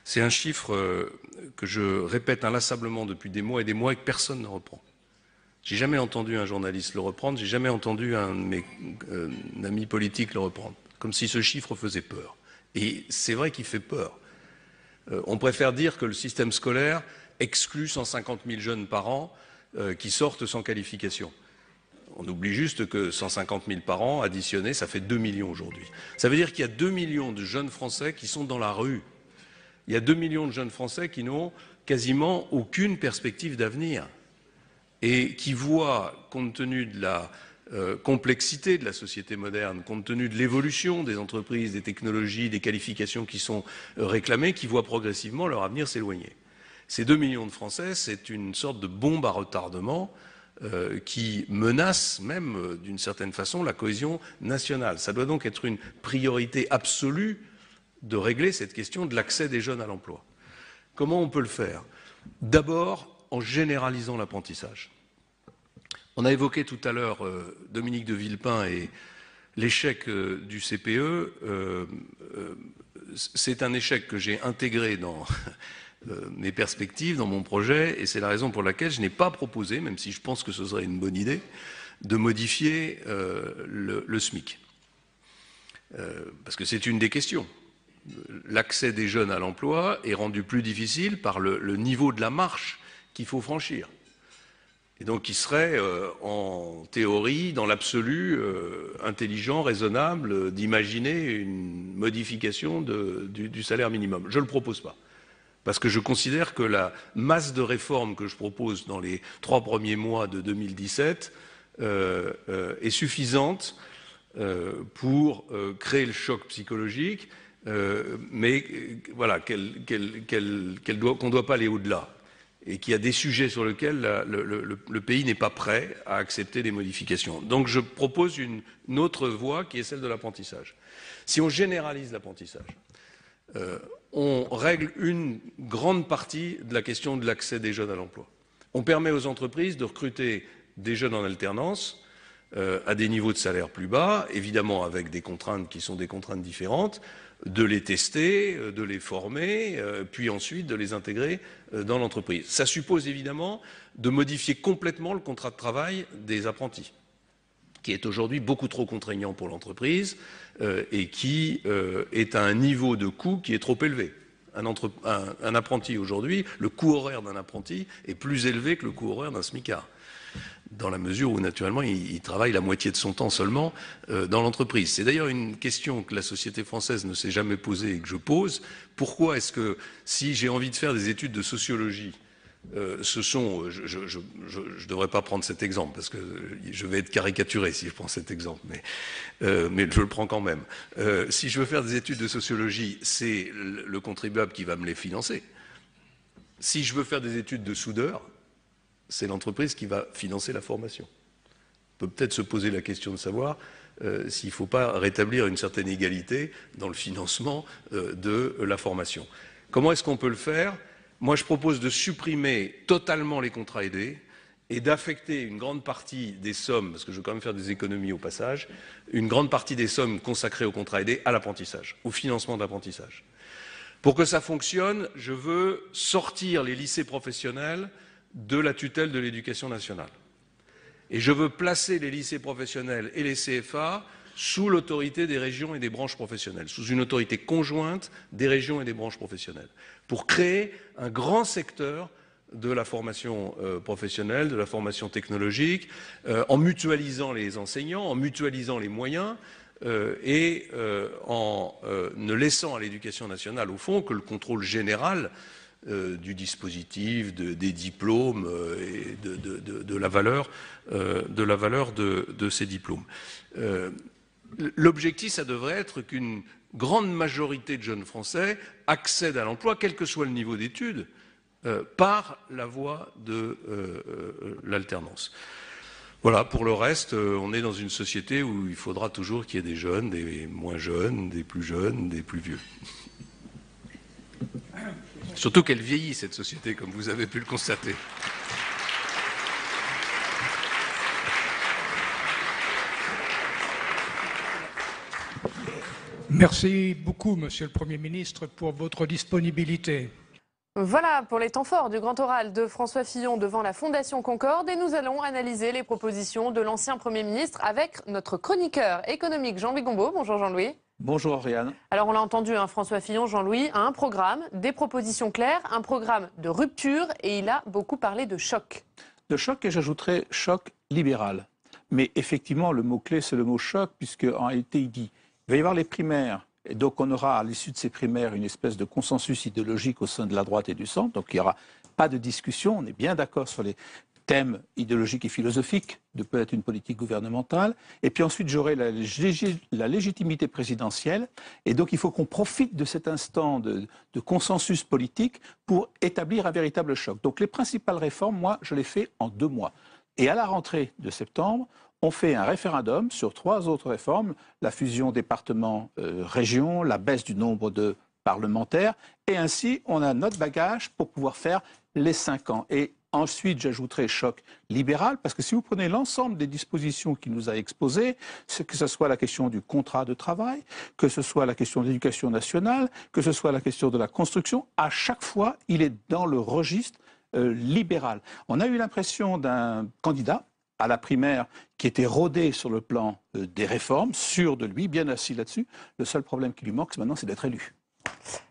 C'est un chiffre que je répète inlassablement depuis des mois et que personne ne reprend. J'ai jamais entendu un journaliste le reprendre, j'ai jamais entendu un de mes amis politiques le reprendre, comme si ce chiffre faisait peur. Et c'est vrai qu'il fait peur. On préfère dire que le système scolaire exclut 150 000 jeunes par an qui sortent sans qualification. On oublie juste que 150 000 par an, additionnés, ça fait 2 millions aujourd'hui. Ça veut dire qu'il y a 2 millions de jeunes Français qui sont dans la rue. Il y a 2 millions de jeunes Français qui n'ont quasiment aucune perspective d'avenir et qui voient, compte tenu de la complexité de la société moderne, compte tenu de l'évolution des entreprises, des technologies, des qualifications qui sont réclamées, qui voient progressivement leur avenir s'éloigner. Ces 2 millions de Français, c'est une sorte de bombe à retardement qui menace même, d'une certaine façon, la cohésion nationale. Ça doit donc être une priorité absolue de régler cette question de l'accès des jeunes à l'emploi. Comment on peut le faire? D'abord, en généralisant l'apprentissage. On a évoqué tout à l'heure Dominique de Villepin et l'échec du CPE. C'est un échec que j'ai intégré dans mes perspectives, dans mon projet, et c'est la raison pour laquelle je n'ai pas proposé, même si je pense que ce serait une bonne idée, de modifier le SMIC. Parce que c'est une des questions. L'accès des jeunes à l'emploi est rendu plus difficile par le niveau de la marche qu'il faut franchir. Et donc il serait, en théorie, dans l'absolu, intelligent, raisonnable, d'imaginer une modification du salaire minimum. Je ne le propose pas. Parce que je considère que la masse de réformes que je propose dans les 3 premiers mois de 2017 est suffisante pour créer le choc psychologique, mais voilà, qu'on ne doit pas aller au-delà, et qu'il y a des sujets sur lesquels le pays n'est pas prêt à accepter des modifications. Donc je propose une autre voie qui est celle de l'apprentissage. Si on généralise l'apprentissage, on règle une grande partie de la question de l'accès des jeunes à l'emploi. On permet aux entreprises de recruter des jeunes en alternance à des niveaux de salaire plus bas, évidemment avec des contraintes qui sont des contraintes différentes, de les tester, de les former, puis ensuite de les intégrer dans l'entreprise. Ça suppose évidemment de modifier complètement le contrat de travail des apprentis. qui est aujourd'hui beaucoup trop contraignant pour l'entreprise et qui est à un niveau de coût qui est trop élevé. Un apprenti aujourd'hui, le coût horaire d'un apprenti est plus élevé que le coût horaire d'un smicard, dans la mesure où naturellement il travaille la moitié de son temps seulement dans l'entreprise. C'est d'ailleurs une question que la société française ne s'est jamais posée et que je pose. Pourquoi est-ce que si j'ai envie de faire des études de sociologie, je ne devrais pas prendre cet exemple parce que je vais être caricaturé si je prends cet exemple, mais je le prends quand même. Si je veux faire des études de sociologie, c'est le contribuable qui va me les financer. Si je veux faire des études de soudeur, c'est l'entreprise qui va financer la formation. On peut peut-être se poser la question de savoir s'il ne faut pas rétablir une certaine égalité dans le financement de la formation. Comment est-ce qu'on peut le faire ? Moi, je propose de supprimer totalement les contrats aidés et d'affecter une grande partie des sommes, parce que je veux quand même faire des économies au passage, une grande partie des sommes consacrées aux contrats aidés à l'apprentissage, au financement de l'apprentissage. Pour que ça fonctionne, je veux sortir les lycées professionnels de la tutelle de l'éducation nationale. Et je veux placer les lycées professionnels et les CFA sous l'autorité des régions et des branches professionnelles, sous une autorité conjointe des régions et des branches professionnelles, pour créer un grand secteur de la formation professionnelle, de la formation technologique, en mutualisant les enseignants, en mutualisant les moyens et en ne laissant à l'éducation nationale, au fond, que le contrôle général du dispositif, des diplômes et de la valeur de ces diplômes. L'objectif, ça devrait être qu'une grande majorité de jeunes Français accèdent à l'emploi, quel que soit le niveau d'études, par la voie de l'alternance. Voilà, pour le reste, on est dans une société où il faudra toujours qu'il y ait des jeunes, des moins jeunes, des plus vieux. Surtout qu'elle vieillit, cette société, comme vous avez pu le constater. Merci beaucoup, Monsieur le Premier ministre, pour votre disponibilité. Voilà pour les temps forts du grand oral de François Fillon devant la Fondation Concorde et nous allons analyser les propositions de l'ancien Premier ministre avec notre chroniqueur économique Jean-Louis Gombault. Bonjour Jean-Louis. Bonjour Ariane. Alors on l'a entendu, François Fillon, Jean-Louis, a un programme, des propositions claires, un programme de rupture et il a beaucoup parlé de choc. De choc et j'ajouterais choc libéral. Mais effectivement, le mot-clé c'est le mot choc puisque en réalité il dit il va y avoir les primaires. Et donc on aura à l'issue de ces primaires une espèce de consensus idéologique au sein de la droite et du centre. Donc il n'y aura pas de discussion, on est bien d'accord sur les thèmes idéologiques et philosophiques de peut-être une politique gouvernementale. Et puis ensuite j'aurai la légitimité présidentielle. Et donc il faut qu'on profite de cet instant de consensus politique pour établir un véritable choc. Donc les principales réformes, moi je les fais en 2 mois. Et à la rentrée de septembre, on fait un référendum sur 3 autres réformes, la fusion département-région, la baisse du nombre de parlementaires, et ainsi on a notre bagage pour pouvoir faire les 5 ans. Et ensuite j'ajouterai choc libéral, parce que si vous prenez l'ensemble des dispositions qu'il nous a exposées, que ce soit la question du contrat de travail, que ce soit la question de l'éducation nationale, que ce soit la question de la construction, à chaque fois il est dans le registre libéral. On a eu l'impression d'un candidat à la primaire qui était rodé sur le plan des réformes, sûr de lui, bien assis là-dessus. Le seul problème qui lui manque maintenant, c'est d'être élu.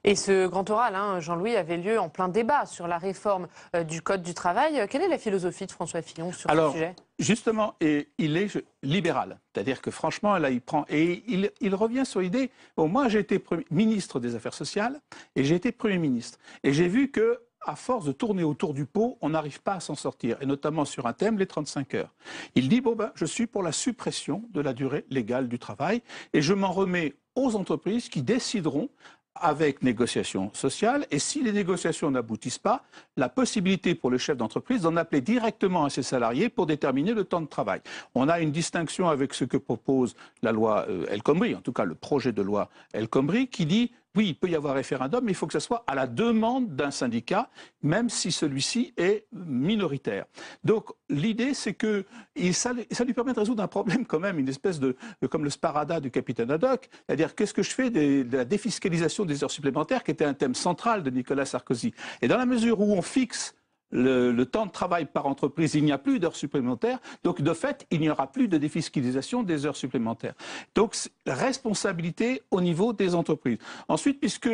Et ce grand oral, Jean-Louis, avait lieu en plein débat sur la réforme du Code du travail. Quelle est la philosophie de François Fillon sur ce sujet ? Justement, il est libéral. C'est-à-dire que franchement, là, il prend... Et il revient sur l'idée... Bon, moi, j'ai été ministre des Affaires sociales et j'ai été Premier ministre. Et j'ai vu que à force de tourner autour du pot, on n'arrive pas à s'en sortir, et notamment sur un thème, les 35 heures. Il dit, je suis pour la suppression de la durée légale du travail, et je m'en remets aux entreprises qui décideront avec négociation sociale, et si les négociations n'aboutissent pas, la possibilité pour le chef d'entreprise d'en appeler directement à ses salariés pour déterminer le temps de travail. On a une distinction avec ce que propose la loi El Khomri, en tout cas le projet de loi El Khomri, qui dit oui, il peut y avoir référendum, mais il faut que ce soit à la demande d'un syndicat, même si celui-ci est minoritaire. Donc l'idée, c'est que ça lui permet de résoudre un problème quand même, une espèce de comme le sparadrap du capitaine Haddock, c'est-à-dire qu'est-ce que je fais de la défiscalisation des heures supplémentaires, qui était un thème central de Nicolas Sarkozy. Et dans la mesure où on fixe le temps de travail par entreprise, il n'y a plus d'heures supplémentaires. Donc, de fait, il n'y aura plus de défiscalisation des heures supplémentaires. Donc, responsabilité au niveau des entreprises. Ensuite, puisque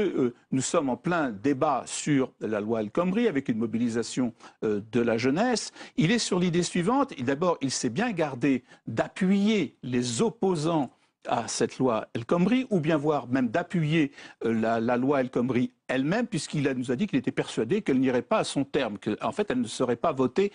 nous sommes en plein débat sur la loi El Khomri, avec une mobilisation de la jeunesse, il est sur l'idée suivante. D'abord, il s'est bien gardé d'appuyer les opposants à cette loi El Khomri, ou bien voire même d'appuyer la loi El Khomri elle-même, puisqu'il nous a dit qu'il était persuadé qu'elle n'irait pas à son terme, qu'en fait elle ne serait pas votée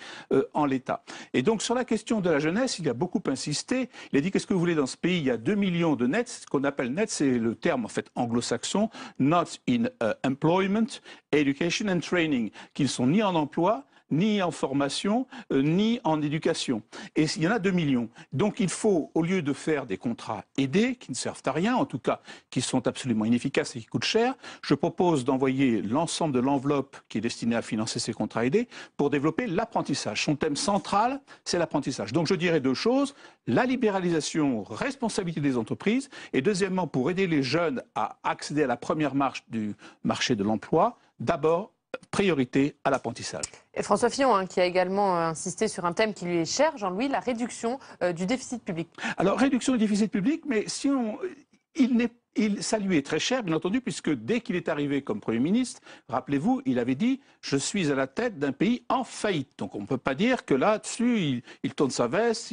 en l'état. Et donc sur la question de la jeunesse, il a beaucoup insisté. Il a dit qu'est-ce que vous voulez dans ce pays? Il y a 2 millions de nets. Ce qu'on appelle net, c'est le terme en fait anglo-saxon, not in employment, education and training, qui ne sont ni en emploi, ni en formation, ni en éducation. Et il y en a 2 millions. Donc il faut, au lieu de faire des contrats aidés, qui ne servent à rien, en tout cas qui sont absolument inefficaces et qui coûtent cher, je propose d'envoyer l'ensemble de l'enveloppe qui est destinée à financer ces contrats aidés pour développer l'apprentissage. Son thème central, c'est l'apprentissage. Donc je dirais 2 choses, la libéralisation, responsabilité des entreprises, et deuxièmement, pour aider les jeunes à accéder à la première marche du marché de l'emploi, d'abord, priorité à l'apprentissage. Et François Fillon, qui a également insisté sur un thème qui lui est cher, Jean-Louis, la réduction du déficit public. Alors, réduction du déficit public, mais si ça lui est très cher, bien entendu, puisque dès qu'il est arrivé comme Premier ministre, rappelez-vous, il avait dit « je suis à la tête d'un pays en faillite ». Donc on ne peut pas dire que là-dessus, il tourne sa veste,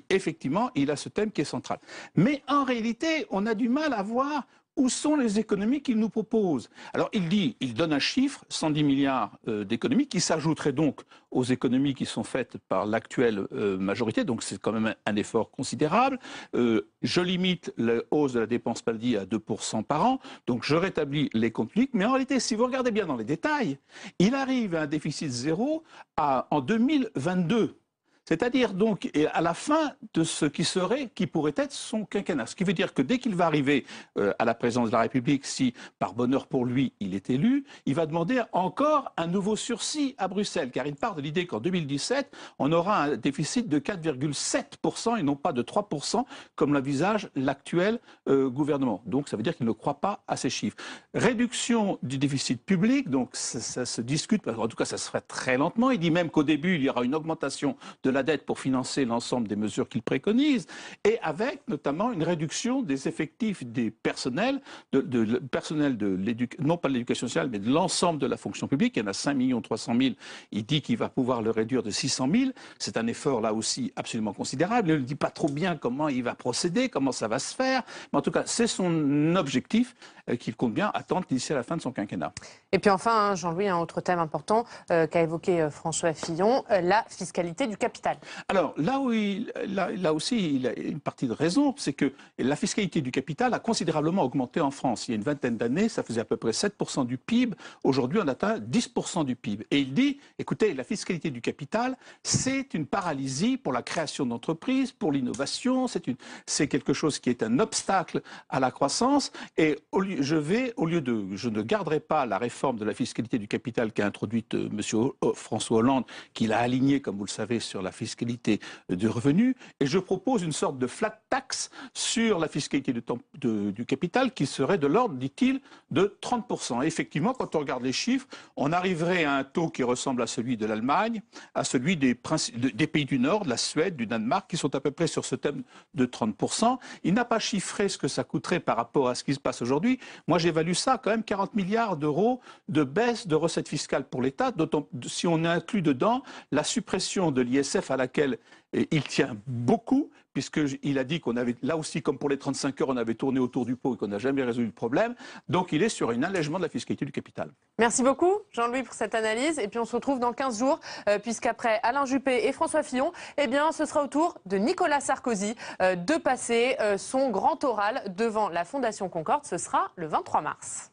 effectivement, il a ce thème qui est central. Mais en réalité, on a du mal à voir où sont les économies qu'il nous propose. Alors il donne un chiffre, 110 milliards d'économies, qui s'ajouteraient donc aux économies qui sont faites par l'actuelle majorité, donc c'est quand même un effort considérable. Je limite la hausse de la dépense maladie à 2% par an, donc je rétablis les comptes publics, mais en réalité, si vous regardez bien dans les détails, il arrive à un déficit zéro en 2022. C'est-à-dire donc à la fin de ce qui pourrait être son quinquennat. Ce qui veut dire que dès qu'il va arriver à la présidence de la République, si par bonheur pour lui il est élu, il va demander encore un nouveau sursis à Bruxelles, car il part de l'idée qu'en 2017, on aura un déficit de 4,7% et non pas de 3%, comme l'envisage l'actuel gouvernement. Donc ça veut dire qu'il ne croit pas à ces chiffres. Réduction du déficit public, donc ça se discute, en tout cas ça se ferait très lentement. Il dit même qu'au début, il y aura une augmentation de la dette pour financer l'ensemble des mesures qu'il préconise, et avec notamment une réduction des effectifs des personnels, non pas de l'éducation sociale, mais de l'ensemble de la fonction publique. Il y en a 5 300 000. Il dit qu'il va pouvoir le réduire de 600 000. C'est un effort là aussi absolument considérable. Il ne dit pas trop bien comment il va procéder, comment ça va se faire. Mais en tout cas, c'est son objectif qu'il compte bien attendre d'ici à la fin de son quinquennat. Et puis enfin, Jean-Louis, un autre thème important qu'a évoqué François Fillon, la fiscalité du capital. Alors là aussi, il a une partie de raison, c'est que la fiscalité du capital a considérablement augmenté en France. Il y a une vingtaine d'années, ça faisait à peu près 7% du PIB. Aujourd'hui, on atteint 10% du PIB. Et il dit, écoutez, la fiscalité du capital, c'est une paralysie pour la création d'entreprises, pour l'innovation, c'est quelque chose qui est un obstacle à la croissance. Et je ne garderai pas la réforme de la fiscalité du capital qu'a introduite M. François Hollande, qu'il a alignée, comme vous le savez, sur la fiscalité du revenu, et je propose une sorte de flat tax sur la fiscalité du capital qui serait de l'ordre, dit-il, de 30%. Et effectivement, quand on regarde les chiffres, on arriverait à un taux qui ressemble à celui de l'Allemagne, à celui des pays du Nord, de la Suède, du Danemark, qui sont à peu près sur ce thème de 30%. Il n'a pas chiffré ce que ça coûterait par rapport à ce qui se passe aujourd'hui. Moi, j'évalue ça quand même 40 milliards d'euros de baisse de recettes fiscales pour l'État, d'autant si on inclut dedans la suppression de l'ISF à laquelle il tient beaucoup, puisqu'il a dit qu'on avait, là aussi, comme pour les 35 heures, on avait tourné autour du pot et qu'on n'a jamais résolu le problème. Donc il est sur un allègement de la fiscalité du capital. Merci beaucoup, Jean-Louis, pour cette analyse. Et puis on se retrouve dans 15 jours, puisqu'après Alain Juppé et François Fillon, eh bien, ce sera au tour de Nicolas Sarkozy de passer son grand oral devant la Fondation Concorde. Ce sera le 23 mars.